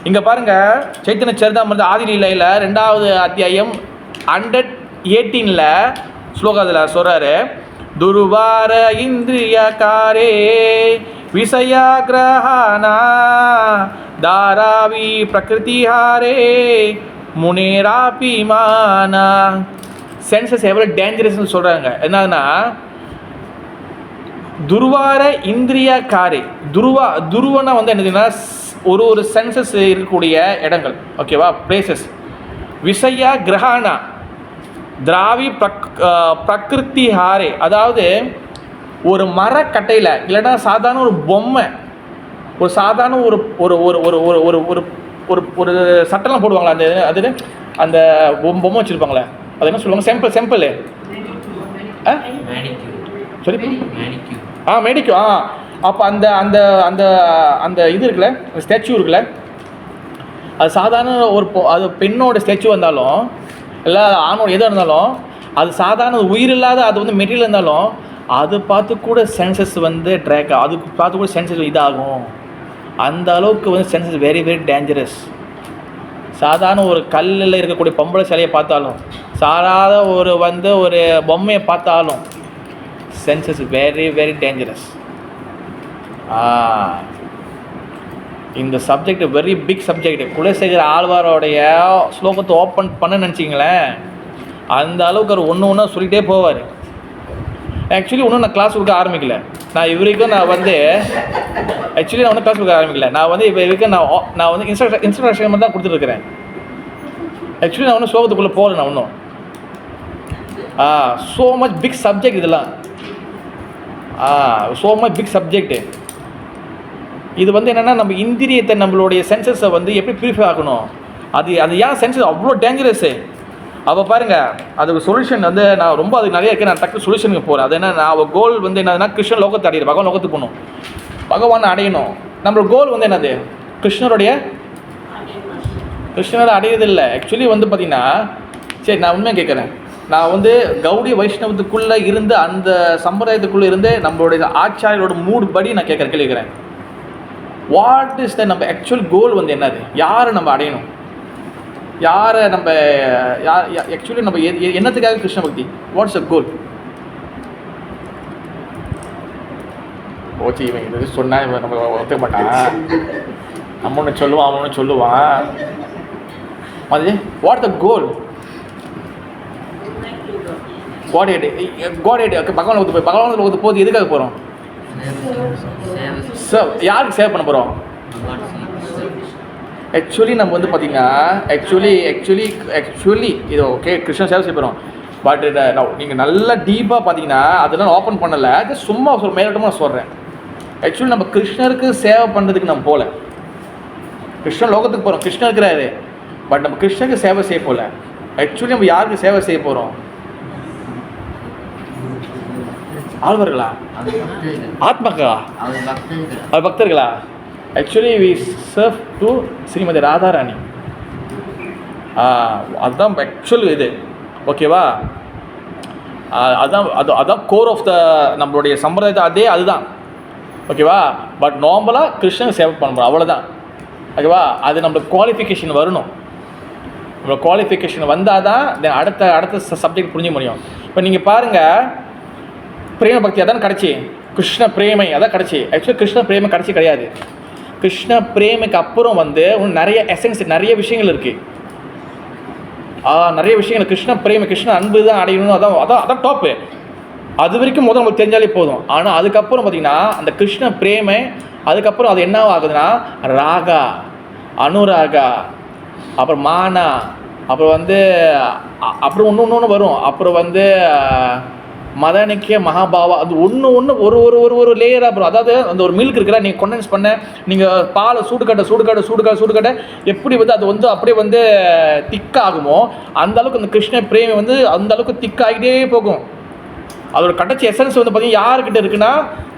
இங்கே பாருங்கள், சைத்தன்ய சரிதாமிர்த ஆதிலீலையில் 2வது அத்தியாயம் 118 ஸ்லோகத்தில் சொல்கிறாரு, துர்வார இந்திரியகாரே விஷயாகிரஹானா தாராவி பிரகிருதிஹாரே முனேராபிமானா. சென்சஸ் எவ்வளோ டேஞ்சரஸ்ன்னு சொல்கிறாங்க. என்னன்னா துர்வார இந்திரியகாரே, துருவனா வந்து என்னதுன்னா ஒரு சென்சஸ் இருக்கக்கூடிய இடங்கள், ஓகேவா, பிளேசஸ். விஷயா கிரஹானா திராவி பிரகிருதி ஹாரே, அதாவது ஒரு மரக்கட்டையில் இல்லைன்னா சாதாரண ஒரு பொம்மை, ஒரு சாதாரண ஒரு ஒரு ஒரு ஒரு ஒரு ஒரு ஒரு ஒரு ஒரு சட்டெல்லாம் போடுவாங்களா, அந்த அது அந்த பொம்மை வச்சுருப்பாங்களே, அது என்ன சொல்லுவாங்க, செம்பிள் சரி மேடிக்கும். அப்போ அந்த அந்த அந்த அந்த இது இருக்குல்ல, ஸ்டாச்சு இருக்குல்ல, அது சாதாரண அது பெண்ணோட ஸ்டாச்சு வந்தாலும் இல்லை ஆணோட எதாக இருந்தாலும் அது சாதாரண உயிர் இல்லாத அது வந்து மெட்டீரியல் இருந்தாலும் அது பார்த்து கூட சென்சஸ் வந்து ட்ராக், அதுக்கு பார்த்து கூட சென்சஸ் இதாகும். அந்த அளவுக்கு வந்து சென்சஸ் வெரி வெரி டேஞ்சரஸ். சாதாரண ஒரு கல்லில் இருக்கக்கூடிய பொம்பளை சிலையை பார்த்தாலும் சாதாரண ஒரு பொம்மையை பார்த்தாலும் சென்சஸ் வெரி வெரி டேஞ்சரஸ். இந்த subject very big subject. Kulasekhara ஆழ்வாரோடைய ஸ்லோகத்தை ஓப்பன் பண்ண நினச்சிங்களேன், அந்த அளவுக்கு அவர் ஒன்று சொல்லிகிட்டே போவார். ஆக்சுவலி ஒன்றும் நான் கிளாஸ் கொடுக்க ஆரம்பிக்கல. நான் இவருக்கும் நான் வந்து ஒன்றும் கிளாஸ் கொடுக்க ஆரம்பிக்கல. நான் வந்து இவருக்கு நான் வந்து இன்ஸ்ட்ரக்ஷன் மட்டும் தான் கொடுத்துருக்குறேன். ஆக்சுவலி நான் ஒன்றும் ஸ்லோகத்துக்குள்ளே போகல. நான் ஒன்றும் ஸோ மச் பிக் சப்ஜெக்ட் இதெல்லாம். So much big subject. இது வந்து என்னென்னா நம்ம இந்திரியத்தை நம்மளுடைய சென்சஸை வந்து எப்படி பியூரிஃபை ஆகணும், அது ஏன் சென்சஸ் அவ்வளோ டேஞ்சரஸ்ஸு. அப்போ பாருங்கள், அதுக்கு சொல்யூஷன் வந்து நான் ரொம்ப அதுக்கு நிறைய இருக்குது. நான் டக்கு சொல்யூஷனுக்கு போகிறேன். அது என்ன, நான் கோல் வந்து என்னதுன்னா கிருஷ்ணன் லோகத்தை அடையிறது, பகவான் லோகத்துக்கு போகணும், பகவான் அடையணும். நம்மளோட கோல் வந்து என்னது, கிருஷ்ணரை அடையிறது இல்லை. ஆக்சுவலி வந்து பார்த்திங்கன்னா, சரி நான் உண்மையாக கேட்குறேன், நான் வந்து கௌடி வைஷ்ணவத்துக்குள்ளே இருந்து அந்த சம்பிரதாயத்துக்குள்ளே இருந்து நம்மளுடைய ஆச்சாரியோட மூடு படி நான் கேட்குறேன். வாட் இஸ் த நம்ம ஆக்சுவல் கோல் வந்து என்னது, யாரை நம்ம அடையணும், யாரை நம்ம ஆக்சுவலி நம்ம என்னத்துக்காக கிருஷ்ண பக்தி, வாட்ஸ் அ கோல்? ஓச்சி இவன் இது சொன்னால் இவன் நம்ம ஒத்துக்க மாட்டான். நம்ம ஒன்று சொல்லுவான், அவன் ஒன்று சொல்லுவான். அது வாட் த கோல்? பகவான் லோகத்துக்கு போது எதுக்காக போகிறோம்? யாருக்கு சேவ் பண்ண போகிறோம்? ஆக்சுவலி நம்ம வந்து பார்த்தீங்கன்னா ஆக்சுவலி இது ஓகே கிருஷ்ணன் சேவை செய்ய போகிறோம். பட் நீங்கள் நல்லா டீப்பாக பார்த்தீங்கன்னா அதெல்லாம் ஓப்பன் பண்ணலை. அது சும்மா மேலோட்டமாக நான் சொல்கிறேன். ஆக்சுவலி நம்ம கிருஷ்ணருக்கு சேவை பண்ணுறதுக்கு நம்ம போகல. கிருஷ்ணன் லோகத்துக்கு போகிறோம், கிருஷ்ணன் இருக்கிறாரு. பட் நம்ம கிருஷ்ணருக்கு சேவை செய்ய போகல. ஆக்சுவலி நம்ம யாருக்கு சேவை செய்ய போகிறோம்? ஆழ்வார்களா, ஆத்மகா, அவர் பக்தர்களா? Actually we serve to Srimati Radharani. அதுதான் ஆக்சுவல் இது, ஓகேவா? அதுதான் கோர் ஆஃப் த நம்மளுடைய சம்பிரதாயத்தை, அதுதான், ஓகேவா? பட் நார்மலாக கிருஷ்ணன் சேவை பண்ண போகிறோம், அவ்வளோதான், ஓகேவா? அது நம்மளுக்கு குவாலிஃபிகேஷன் வரணும். உங்களோட குவாலிஃபிகேஷன் வந்தால் தான் அடுத்த சப்ஜெக்ட் புரிஞ்ச முடியும். இப்போ நீங்கள் பாருங்கள், பிரேம பக்தி அதான் கிடச்சி, கிருஷ்ண பிரேமை அதான் கிடச்சி. ஆக்சுவலி கிருஷ்ண பிரேமை கிடச்சி கிடையாது. கிருஷ்ண பிரேமைக்கு அப்புறம் வந்து நிறைய எசன்ஸ், நிறைய விஷயங்கள் இருக்குது. நிறைய விஷயங்கள் கிருஷ்ண பிரேமை, கிருஷ்ண அன்பு தான் அடையணும், அதான் டாப்பு. அது வரைக்கும் முதல் நமக்கு தெரிஞ்சாலே போதும். ஆனால் அதுக்கப்புறம் பார்த்திங்கன்னா அந்த கிருஷ்ண பிரேமை அதுக்கப்புறம் அது என்ன ஆகுதுன்னா ராகா, அனுராகா, அப்புறம் மானா, அப்புறம் வந்து அப்புறம் ஒன்று வரும். அப்புறம் வந்து மதனிக்கிய மகாபாவா. அது ஒரு லேயராக அப்புறம், அதாவது அந்த ஒரு மில்க் இருக்குல்ல, நீங்கள் கொண்டன்ஸ் பண்ண, நீங்கள் பாலை சூடுகட்ட எப்படி வந்து அது வந்து அப்படியே வந்து திக்காகுமோ அந்த அளவுக்கு அந்த கிருஷ்ண பிரேமி வந்து அந்த அளவுக்கு திக்காகிட்டே போகும். அதோட கடைசி எசன்ஸ் வந்து பார்த்தீங்கன்னா யாருக்கிட்ட இருக்குன்னா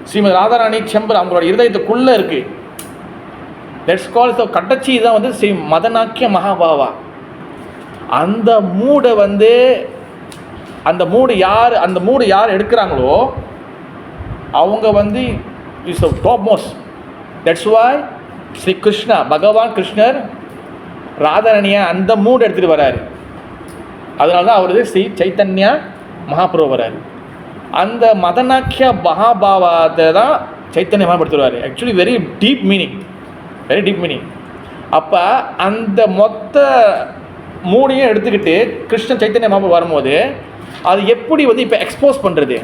ஸ்ரீமதி ராதாராணி செம்பர் அவங்களோட இருதயத்துக்குள்ளே இருக்குது. லெட்ஸ் கால் கடைசி தான் வந்து ஸ்ரீ மதனாக்கிய மகாபாவா. அந்த மூடை வந்து அந்த மூடு யார் எடுக்கிறாங்களோ அவங்க வந்து is top most. That's why Shri Krishna, பகவான் கிருஷ்ணர் ராதாராணியை அந்த மூடு எடுத்துகிட்டு வர்றாரு. அதனால தான் அவரது ஸ்ரீ சைத்தன்யா மகாபிரபு வர்றாரு. அந்த மதனாக்கிய மகாபாவத்தை தான் சைத்தன்ய மகாபடுத்துவார். Actually very deep meaning. அப்போ அந்த மொத்த மூணையும் எடுத்துக்கிட்டு கிருஷ்ண சைத்தன்ய மகாபு வரும்போது அது எப்படி வந்து இப்போ எக்ஸ்போஸ் பண்ணுறது,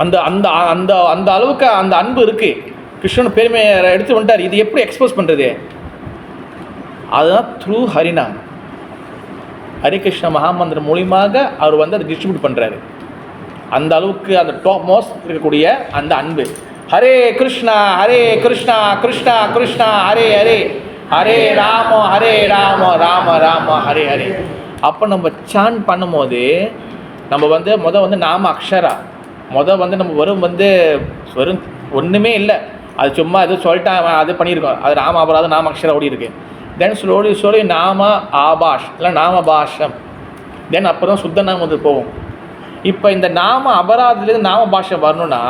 அந்த அந்த அந்த அந்த அளவுக்கு அந்த அன்பு இருக்குது, கிருஷ்ணன் பெருமையை எடுத்து வந்துட்டார், இது எப்படி எக்ஸ்போஸ் பண்ணுறது? அதுதான் த்ரூ ஹரிநாம், ஹரே கிருஷ்ண மகாமந்திரம் மூலியமாக அவர் வந்து அதை டிஸ்ட்ரிபியூட் பண்ணுறாரு. அந்த அளவுக்கு அந்த டாப் மோஸ்ட் இருக்கக்கூடிய அந்த அன்பு. ஹரே கிருஷ்ணா கிருஷ்ணா கிருஷ்ணா ஹரே ஹரே, ஹரே ராம ராம ராம ஹரே ஹரே. அப்போ நம்ம சான் பண்ணும்போது நம்ம வந்து வந்து நாம அக்ஷரா வந்து நம்ம வெறும் ஒன்றுமே இல்லை, அது சும்மா எதுவும் சொல்லிட்டான் அது பண்ணியிருக்கோம், அது நாம அபராதம் நாம அக்ஷரா ஓடி இருக்கு. தென் ஸ்லோலி நாம ஆபாஷ் இல்லை நாம பாஷம், தென் அப்புறம் தான் சுத்த நாம வந்து போவோம். இப்போ இந்த நாம அபராதத்துலேருந்து நாம பாஷை வரணும்னா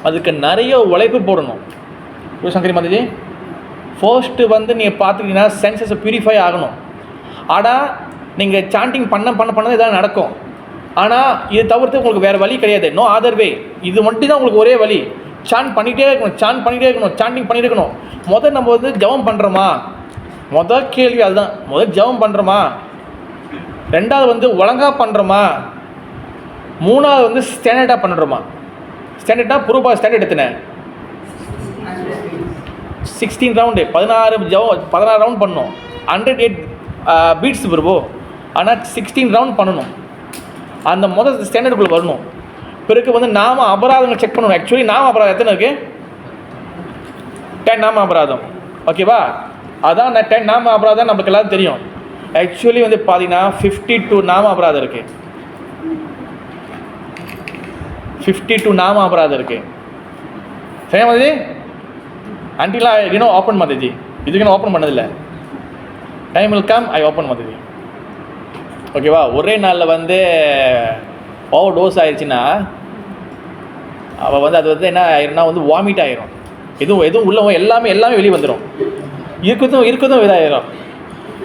அதுக்கு நிறைய உழைப்பு போடணும். சங்கரி மாதாஜி, ஃபர்ஸ்ட்டு வந்து நீங்கள் பார்த்துக்கிட்டீங்கன்னா சென்சஸை பியூரிஃபை ஆகணும். ஆனால் நீங்கள் சாண்டிங் பண்ண இதெல்லாம் நடக்கும். ஆனால் இது தவிர்த்து உங்களுக்கு வேறு வழி கிடையாது, நோ அதர் வே. இது மட்டும் தான் உங்களுக்கு ஒரே வழி. சாண்டிங் பண்ணிகிட்டே இருக்கணும். முதல் நம்ம வந்து ஜபம் பண்ணுறோமா, முதல் கேள்வி அதுதான். ஜபம் பண்ணுறோமா, ரெண்டாவது வந்து ஒழுங்காக பண்ணுறோமா, மூணாவது வந்து ஸ்டாண்டர்டாக பண்ணுறோமா. ஸ்டாண்டர்டாக புரூபா ஸ்டாண்டர்ட் எடுத்துனேன் 16 ரவுண்டு 16 ரவுண்ட் பண்ணணும். 108 பீட்ஸ் பிரபு. ஆனால் 16 ரவுண்ட் பண்ணணும். அந்த முதல் ஸ்டாண்டர்டுக்குள்ளே வரணும். பிறகு வந்து நாம அபராதங்கள் செக் பண்ணணும். ஆக்சுவலி நாம அபராதம் எத்தனை இருக்குது? 10 நாம அபராதம். ஓகேவா? அதான் 10 நாம அபராதம் நமக்கு எல்லாரும் தெரியும். ஆக்சுவலி வந்து பார்த்தீங்கன்னா 52 நாம அபராதம் இருக்குது. 52 நாம அபராதம் இருக்குது. சரியா மாதாஜி? அன்டிலாம் இன்னும் ஓப்பன் மாதாஜி, இதுக்கு நான் ஓப்பன் பண்ணதில்லை. Time will come, I open Mataji. ஓகேவா? ஒரே நாளில் வந்து ஓவர் டோஸ் ஆயிடுச்சுன்னா அவள் வந்து அது வந்து என்ன ஆயிரும்னா வந்து வாமிட் ஆயிரும். எதுவும் உள்ள எல்லாமே வெளியே வந்துடும். இருக்கதும் இதாயிரும்.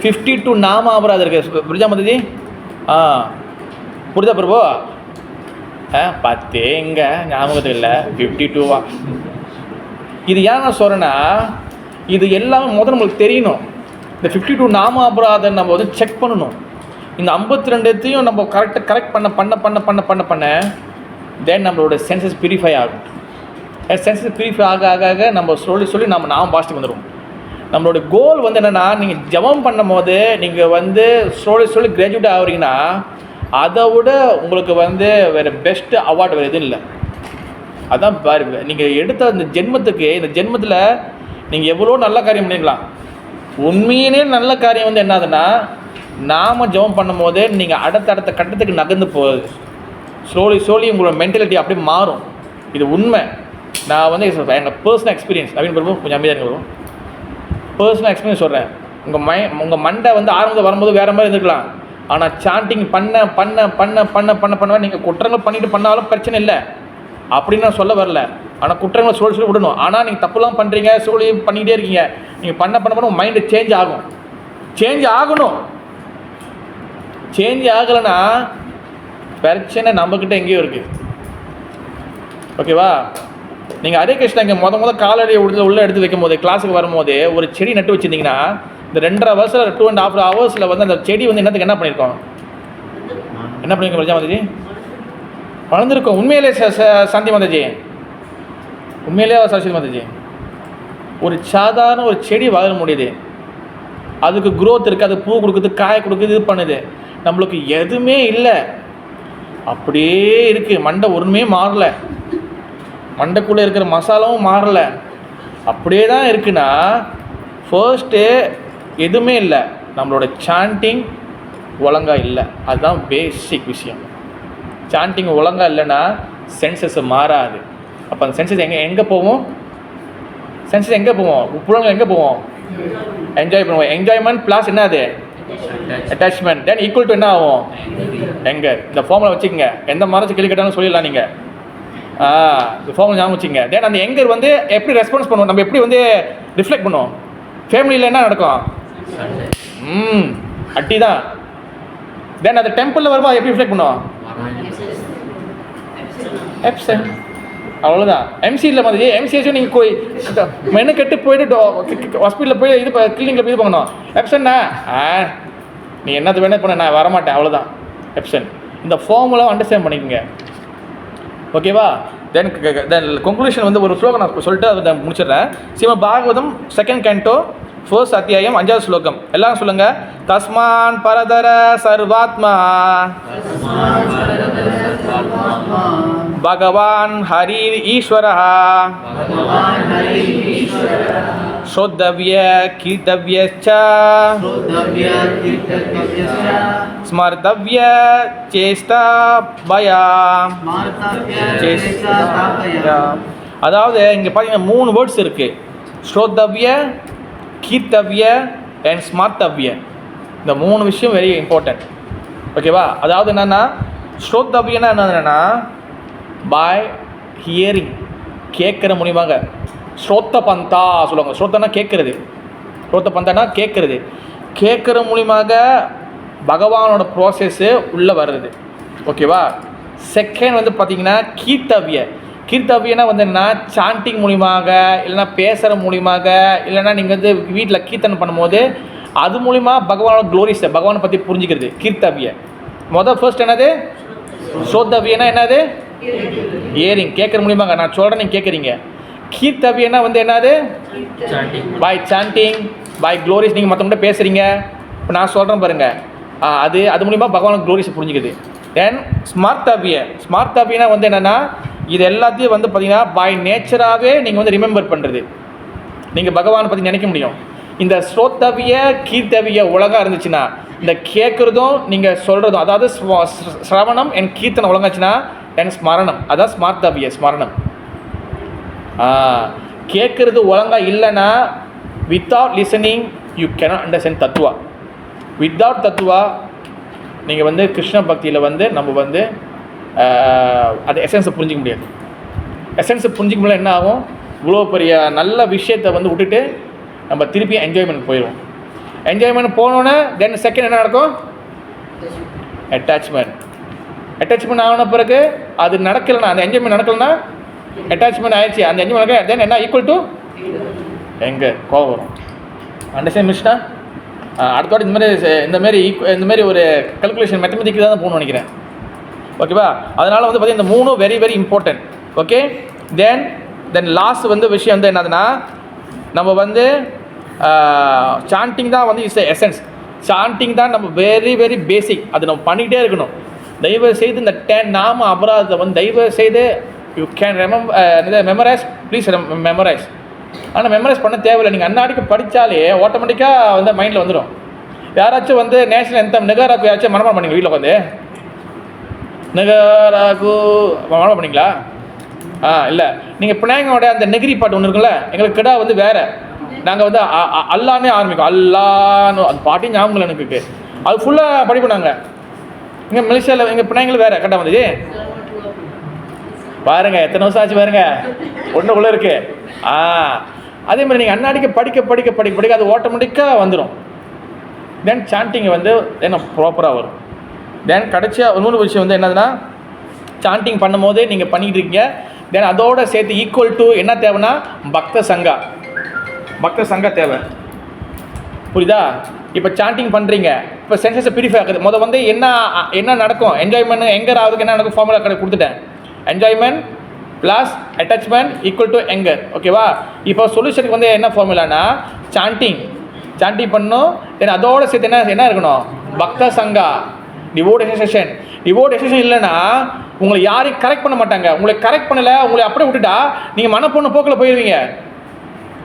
52 நாம அபராதம் இருக்குது. புரிஞ்சா மாதாஜி? புரியுதா பிரபு? 10 எங்கே ஞாபகத்தில் இல்லை, 52வா? இது ஏன் நான் சொல்கிறேன்னா இது எல்லாமே முதல்ல நம்மளுக்கு தெரியணும். இந்த 52 நாம அபராதம் நம்ம வந்து செக் பண்ணணும். இந்த 52த்தையும் நம்ம கரெக்ட் பண்ண தென் நம்மளோட சென்சஸ் பியூரிஃபை ஆகும். சென்சஸ் பியூரிஃபை ஆக நம்ம சொல்லி நம்ம நாம பாஸ்ட்டுக்கு வந்துடும். நம்மளோட கோல் வந்து என்னென்னா, நீங்கள் ஜபம் பண்ணும் போது நீங்கள் வந்து சொல்லி கிராஜுவேட் ஆகுறீங்கன்னா அதை விட உங்களுக்கு வந்து வேறு பெஸ்ட்டு அவார்டு வேறு எதுவும் இல்லை. அதான் பாருங்க, நீங்கள் எடுத்த இந்த ஜென்மத்தில் நீங்கள் எவ்வளோ நல்ல காரியம் பண்ணிக்கலாம். உண்மையிலே நல்ல காரியம் வந்து என்னதுன்னா, நாம் ஜெபம் பண்ணும் போது நீங்கள் அடுத்த கட்டத்துக்கு நகர்ந்து போகுது. ஸ்லோலி உங்களோட மென்டாலிட்டி அப்படியே மாறும். இது உண்மை. நான் வந்து எங்கள் பர்சனல் எக்ஸ்பீரியன்ஸ் நவீன் பிரபு கொஞ்சம் அமைதியாக இருக்க பர்சனல் எக்ஸ்பீரியன்ஸ் சொல்கிறேன். உங்கள் மண்டை வந்து ஆரம்பத்தில் வரும்போது வேறு மாதிரி இருந்துக்கலாம். ஆனால் சாண்டிங் பண்ண நீங்கள் குற்றங்கள் பண்ணிட்டு பண்ணாலும் பிரச்சனை இல்லை அப்படின்னு நான் சொல்ல வரல. ஆனால் குற்றங்களை சொல்லி விடணும். ஆனால் நீங்கள் தப்புலாம் பண்ணுறீங்க, சொல்லி பண்ணிக்கிட்டே இருக்கீங்க. நீங்கள் பண்ண மைண்டு சேஞ்ச் ஆகணும். சேஞ்ச் ஆகலைன்னா பிரச்சனை நம்மக்கிட்ட எங்கேயோ இருக்குது. ஓகேவா? நீங்கள் ஹரே கிருஷ்ணா இங்கே முத காலடி உள்ளே எடுத்து வைக்கும் போது, கிளாஸுக்கு வரும்போது ஒரு செடி நட்டு வச்சுருந்தீங்கன்னா இந்த 2.5 ஹவர்ஸில் 2.5 ஹவர்ஸில் வந்து அந்த செடி வந்து என்னத்துக்கு என்ன பண்ணியிருக்கோம்? என்ன பண்ணியிருக்கோம் பிரஜாமதிஜி? வளர்ந்துருக்கோம். உண்மையிலே சாந்தி மாதாஜி, உண்மையிலே சரஸ்வதி மாதாஜி, ஒரு சாதாரண ஒரு செடி வளர முடியுது. அதுக்கு growth இருக்குது, அது பூ கொடுக்குது, காய் கொடுக்குது, இது பண்ணுது. நம்மளுக்கு எதுவுமே இல்லை, அப்படியே இருக்குது. மண்டை ஒன்றுமே மாறல, மண்டைக்குள்ளே இருக்கிற மசாலாவும் மாறலை, அப்படியே தான் இருக்குன்னா ஃபர்ஸ்ட்டு எதுவுமே இல்லை, நம்மளோட சாண்டிங் ஒழுங்கா இல்லை. அதுதான் பேசிக் விஷயம். சாண்டிங் ஒழுங்கா இல்லைன்னா சென்சஸ் மாறாது. அப்போ அந்த சென்சஸ் எங்கே போவோம்? சென்சஸ் எங்கே போவோம்? புலங்கள் எங்கே போவோம்? என்ஜாய் பண்ணுவோம். என்ஜாய்மெண்ட் ப்ளஸ் என்ன அது? அட்டாச்மெண்ட். தென் ஈக்குவல் டு என்ன ஆகும்? எங்கே? இந்த ஃபார்முலா வச்சுக்கோங்க. எந்த மரத்து கேள்வி கேட்டாலும் சொல்லிடலாம் நீங்கள். இந்த ஃபார்முலா ஞாபகம் வச்சுங்க. தென் அந்த எங்கர் வந்து எப்படி ரெஸ்பான்ஸ் பண்ணுவோம், நம்ம எப்படி வந்து ரிஃப்ளெக்ட் பண்ணுவோம்? ஃபேமிலியில் என்ன நடக்கும்? அட்டி தான். தென் அந்த டெம்பிளில் வரும்போது எப்படி ரிஃப்ளெக்ட் பண்ணுவோம்? எப்சன். அவ்வளோதான். எம்சியில் மாதிரி எம்சிஎச்சும் நீங்கள் மெனு கெட்டு போயிட்டு ஹாஸ்பிட்டலில் போய் இது கிளினிக்கில் போய் இது பண்ணணும். எப்சன்னா நீ என்னது வேணா பண்ண, நான் வரமாட்டேன், அவ்வளோதான் எப்சன். இந்த ஃபார்முலா அண்டர்ஸ்டாண்ட் பண்ணிக்கோங்க. ஓகேவா? தென் கன்க்ளூஷன் வந்து ஒரு ஸ்லோகம் நான் சொல்லிட்டு அதை முடிச்சிடுறேன். Srimad Bhagavatam 2nd canto 1st அத்தியாயம் 5வது ஸ்லோகம். எல்லாரும் சொல்லுங்க. தஸ்மான் பரதர சர்வாத்மா பகவான் ஹரி ஈஸ்வரः ஸ்ரோத்தவ்ய கீர்த்தவ்யச்ச ஸ்மர்த்தவ்ய சேஷ்டா பயா. அதாவது இங்கே பார்த்தீங்கன்னா 3 வேர்ட்ஸ் இருக்குது. ஸ்ரோத்தவ்ய, கீர்த்தவ்ய அண்ட் ஸ்மர்த்தவ்ய. இந்த 3 விஷயம் வெரி இம்பார்ட்டன்ட். ஓகேவா? அதாவது என்னென்னா ஸ்ரோத்தவ்யன்னா என்னன்னா பாய் ஹியரிங், கேட்குற மூலியமாக. ஸ்ரோத்த பந்தா சொல்லுவாங்க. ஸ்ரோத்தனா கேட்குறது, ஸ்ரோத்த பந்தானா கேட்குறது. கேட்குற மூலியமாக பகவானோட ப்ராசஸ்ஸு உள்ளே வர்றது. ஓகேவா? செகண்ட் வந்து பார்த்திங்கன்னா கீர்த்தவ்ய. கீர்த்தவ்யனா வந்து என்ன? சாண்டிங் மூலியமாக, இல்லைனா பேசுகிற மூலியமாக, இல்லைனா நீங்கள் வந்து வீட்டில் கீர்த்தனை பண்ணும்போது அது மூலிமா பகவானோட க்ளோரிஸை, பகவானை பற்றி புரிஞ்சுக்கிறது கீர்த்தவ்ய. ஃபர்ஸ்ட் என்னது? ஸ்ரோத்தவ்யனா என்னது? ஏரிங், கேட்குற மூலியமாக. நான் சொல்கிறேன், நீங்கள் கேட்குறீங்க. கீர்த்தவ்யனா வந்து என்னது? By chanting, by glories. நீங்கள் மற்றவங்கள்ட்ட பேசுகிறீங்க, இப்போ நான் சொல்கிறேன் பாருங்கள், அது மூலிமா பகவானோட க்ளோரிஸை புரிஞ்சுக்குது. தென் ஸ்மர்த்தவ்ய. ஸ்மர்த்தவ்யனா வந்து என்னென்னா இது எல்லாத்தையும் வந்து பார்த்திங்கன்னா பை நேச்சராகவே நீங்கள் வந்து ரிமெம்பர் பண்ணுறது, நீங்கள் பகவானை பற்றி நினைக்க முடியும். இந்த ஸ்ரோத்தவ்ய கீர்த்தவ்ய ஒழுங்காக இருந்துச்சுன்னா, இந்த கேட்குறதும் நீங்கள் சொல்கிறதும், அதாவது ஸ்ரவணம் அண்ட் கீர்த்தனை ஒழுங்காச்சுன்னா தென் ஸ்மரணம், அதான் ஸ்மர்த்தவ்ய ஸ்மரணம். கேட்குறது ஒழுங்காக இல்லைன்னா without listening you cannot understand தத்துவா. வித்தவுட் தத்துவா நீங்கள் வந்து கிருஷ்ண பக்தியில் வந்து நம்ம வந்து அது எசன்ஸை புரிஞ்சிக்க முடியாது. எசன்ஸை புரிஞ்சிக்க முடியல என்ன ஆகும்? இவ்வளோ பெரிய நல்ல விஷயத்தை வந்து விட்டுட்டு நம்ம திருப்பி என்ஜாய்மெண்ட் போயிடுவோம். என்ஜாய்மெண்ட் போனோன்னே தென் செகண்ட் என்ன நடக்கும்? அட்டாச்மெண்ட். அட்டாச்மெண்ட் ஆன பிறகு அது நடக்கலைன்னா, அந்த என்ஜாய்மெண்ட் நடக்கலைன்னா அட்டாச்மெண்ட் ஆயிடுச்சு. அந்த என்ஜாய்மெண்ட் தென் என்ன? ஈக்குவல் டு எங்கே கோவம் வரும். அண்டர்ஸ்டாண்ட் மிஸ்டா? அடுத்தோட இந்த மாதிரி ஒரு கல்குலேஷன் மேத்தமெட்டிக்ஸ் தான் போகணும்னு நினைக்கிறேன். ஓகேவா? அதனால் வந்து பார்த்திங்கன்னா இந்த 3 very very important. Okay. Then last வந்து விஷயம் வந்து என்னதுன்னா, நம்ம வந்து சாண்டிங் தான் வந்து இஸ் எசன்ஸ். சாண்டிங் தான் நம்ம வெரி வெரி பேசிக். அது நம்ம பண்ணிக்கிட்டே இருக்கணும். தயவு செய்து இந்த 10 நாம அபராதத்தை வந்து தயவு செய்து you can memorise, please memorise. ஆனால் மெமரைஸ் பண்ண தேவையில்லை. நீங்கள் அன்னாடிக்கு படித்தாலே ஆட்டோமேட்டிக்காக வந்து மைண்டில் வந்துடும். யாராச்சும் வந்து நேஷனல் எந்த நிகாராக்கு யாராச்சும் மனப்பாடம் பண்ணிங்க வீட்டில் உட்காந்து? நிகாராகு மனப்பாடம் பண்ணிங்களா? இல்லை. நீங்கள் பினாங்கோட அந்த நெகிரி பாட்டு ஒன்று இருக்குல்ல, எங்களுக்கு கிடா வந்து வேறு. நாங்கள் வந்து அல்லானே ஆரம்பிக்கும், அல்லான்னு அந்த பாட்டையும் ஞாபகம் எனக்கு. அது ஃபுல்லாக படிப்போம் நாங்கள். இங்கே மலேசியாவில் எங்கள் பினாங்களும் வேறு கரெக்டாக வந்துச்சு பாருங்கள். எத்தனை வருஷம் ஆச்சு பாருங்கள், ஒன்றுக்குள்ளே இருக்குது. அதே மாதிரி நீங்கள் அன்னாடிக்கு படிக்க அது ஆட்டோமேட்டிக்காக வந்துடும். தென் சாண்டிங் வந்து என்ன ப்ராப்பராக வரும். தென் கடைசியாக இன்னொரு விஷயம் வந்து என்னதுன்னா, சாண்டிங் பண்ணும்போது நீங்கள் பண்ணிக்கிட்டு இருக்கீங்க, தென் அதோட சேர்த்து ஈக்குவல் டு என்ன தேவைன்னா பக்த சங்கா தேவை. புரியுதா? இப்போ சாண்டிங் பண்ணுறீங்க, இப்போ சென்சஸை பியூரிஃபை ஆகுது. வந்து என்ன நடக்கும், என்ஜாய்மெண்ட் எங்கர் ஆகுதுக்கு என்ன நடக்கும், ஃபார்முலா கொடுத்துட்டேன். Enjoyment plus attachment equal to anger. ஓகேவா? இப்போ சொல்யூஷனுக்கு வந்து என்ன ஃபார்முலானா சாண்டிங் பண்ணணும், தென் அதோட சேர்த்து என்ன இருக்கணும், பக்த சங்கா, டிவோட் எசேஷன் இல்லைன்னா உங்களை யாரையும் கரெக்ட் பண்ண மாட்டாங்க. உங்களை கரெக்ட் பண்ணலை, உங்களை அப்படியே விட்டுட்டா நீங்கள் மனப்பொண்ணு போக்கில் போயிடுவீங்க.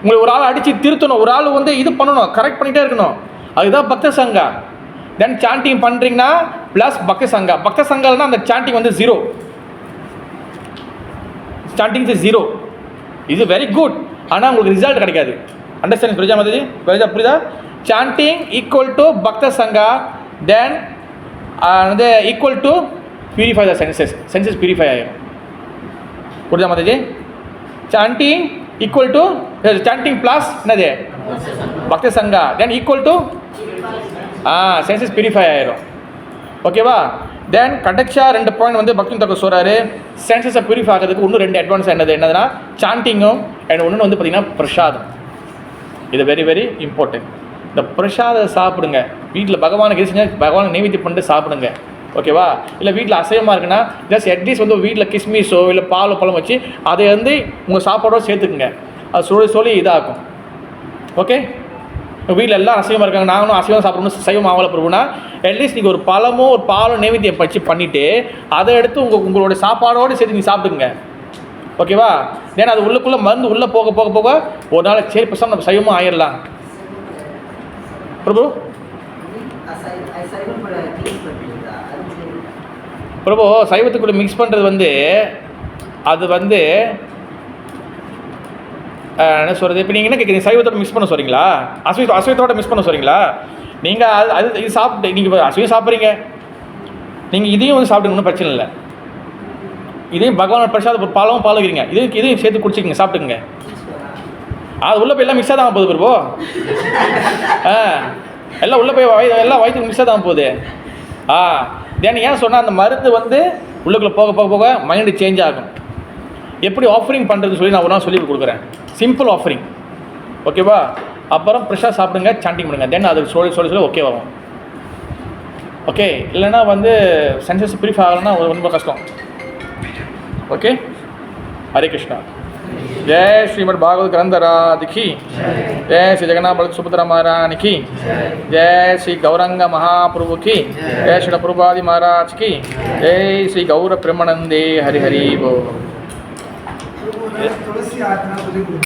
உங்களை ஒரு ஆள் அடித்து திருத்தணும், ஒரு ஆள் வந்து இது பண்ணணும், கரெக்ட் பண்ணிகிட்டே இருக்கணும். அதுதான் பக்த சங்கா. தென் சாண்டிங் பண்ணுறீங்கன்னா ப்ளஸ் பக்த சங்கால்னா அந்த சாண்டிங் வந்து ஜீரோ. Sanding is zero. இது வெரி குட், ஆனால் உங்களுக்கு ரிசல்ட் கிடைக்காது. அண்டர்ஸ்டாண்டிங் புரியுதா மாதாஜி? புரியுதா? சாண்டிங் ஈக்குவல் டு பக்த சங்கா, தென் வந்து equal to purify the census purify ஆகிடும். புரியுதா Mataji? Sanding equal to sanding plus என்னது பக்த சங்கா, then equal to census purify ஆகிடும். ஓகேவா? தென் கடைசியாக 2 பாயிண்ட் வந்து பக்தி தக்க சொல்கிறாரு. சென்சஸை பியூரிஃபை ஆகிறதுக்கு இன்னும் 2 அட்வான்ஸ் என்னதுன்னா சாண்டிங்கும் அண்ட் ஒன்று வந்து பார்த்திங்கன்னா பிரசாதம். இது வெரி வெரி இம்பார்ட்டன்ட். இந்த பிரசாதம் சாப்பிடுங்க. வீட்டில் பகவானுக்கு எது செஞ்சால் பகவானுக்கு நைவேத்தியம் பண்ணிட்டு சாப்பிடுங்க. ஓகேவா? இல்லை வீட்டில் அசைவமாக இருக்குன்னா ஜஸ்ட் அட்லீஸ்ட் வந்து வீட்டில் கிஸ்மிஸோ இல்லை பால் பழம் வச்சு அதை வந்து உங்கள் சாப்பாடோட சேர்த்துக்குங்க. அது சொல்லி இதாகும். ஓகே? வீட்டில் எல்லாம் அசைவமாக இருக்காங்க, நாங்களும் அசைவம் சாப்பிடணும், சைவம் ஆகலை பிரபுனா அட்லீஸ்ட் நீங்கள் ஒரு பழமோ ஒரு பாலும் நைவேத்தியம் வச்சு பண்ணிவிட்டு அதை எடுத்து உங்களோட சாப்பாடோடு சேர்த்து நீங்கள் சாப்பிடுங்க. ஓகேவா? ஏன்னா அது உள்ளுக்குள்ளே மருந்து உள்ளே போக போக போக ஒரு நாள் சரி பசங்க நம்ம சைவமாக ஆயிடலாம். பிரபு சைவத்துக்குள்ள மிக்ஸ் பண்ணுறது வந்து அது வந்து என்ன சொல்கிறது, இப்போ நீங்கள் என்ன கேட்குறீங்க, சைவத்தோட மிக்ஸ் பண்ண சொல்கிறீங்களா, அசைவத்தோட மிக்ஸ் பண்ண சொல்கிறீங்களா? நீங்கள் அது இது சாப்பிட்டு நீங்கள் அசைவம் சாப்பிட்றீங்க, நீங்கள் இதையும் வந்து சாப்பிடுங்க, ஒன்றும் பிரச்சனை இல்லை. இதையும் பகவானோட பிரசாத பாலும் வைக்கிறீங்க, இதையும் சேர்த்து குடிச்சிக்கங்க, சாப்பிட்டுக்குங்க. அது உள்ளே போய் எல்லாம் மிக்ஸாக தான் போகுது பிரபு. எல்லாம் உள்ளே போய் எல்லாம் வயிற்றுக்கு மிக்ஸாக தான் போகுது. தென் ஏன் சொன்னால் அந்த மருந்து வந்து உள்ளுக்குள்ளே போக போக போக மைண்டு சேஞ்ச் ஆகும். எப்படி ஆஃபரிங் பண்ணுறதுன்னு சொல்லி நான் ஒரு நாள் சொல்லி கொடுக்குறேன். Simple offering. ஓகேவா? அப்புறம் ஃப்ரெஷ்ஷாக சாப்பிடுங்க, சாண்டிங் பண்ணுங்க. தென் அது சொல்லி ஓகே வரும். ஓகே? இல்லைன்னா வந்து சென்சஸ் பியூரிஃபை ஆகலைன்னா ரொம்ப கஷ்டம். ஓகே? हरे कृष्णा। जय श्रीमद् भागवत ग्रंथ राध की, जय श्री जगन्नाथ बलदेव सुभद्रा महारानी की, जय श्री गौरंग महाप्रभु की, जय श्री प्रभुपादि महाराज की, जय श्री गौर प्रेमानंदे हरि हरि बोल।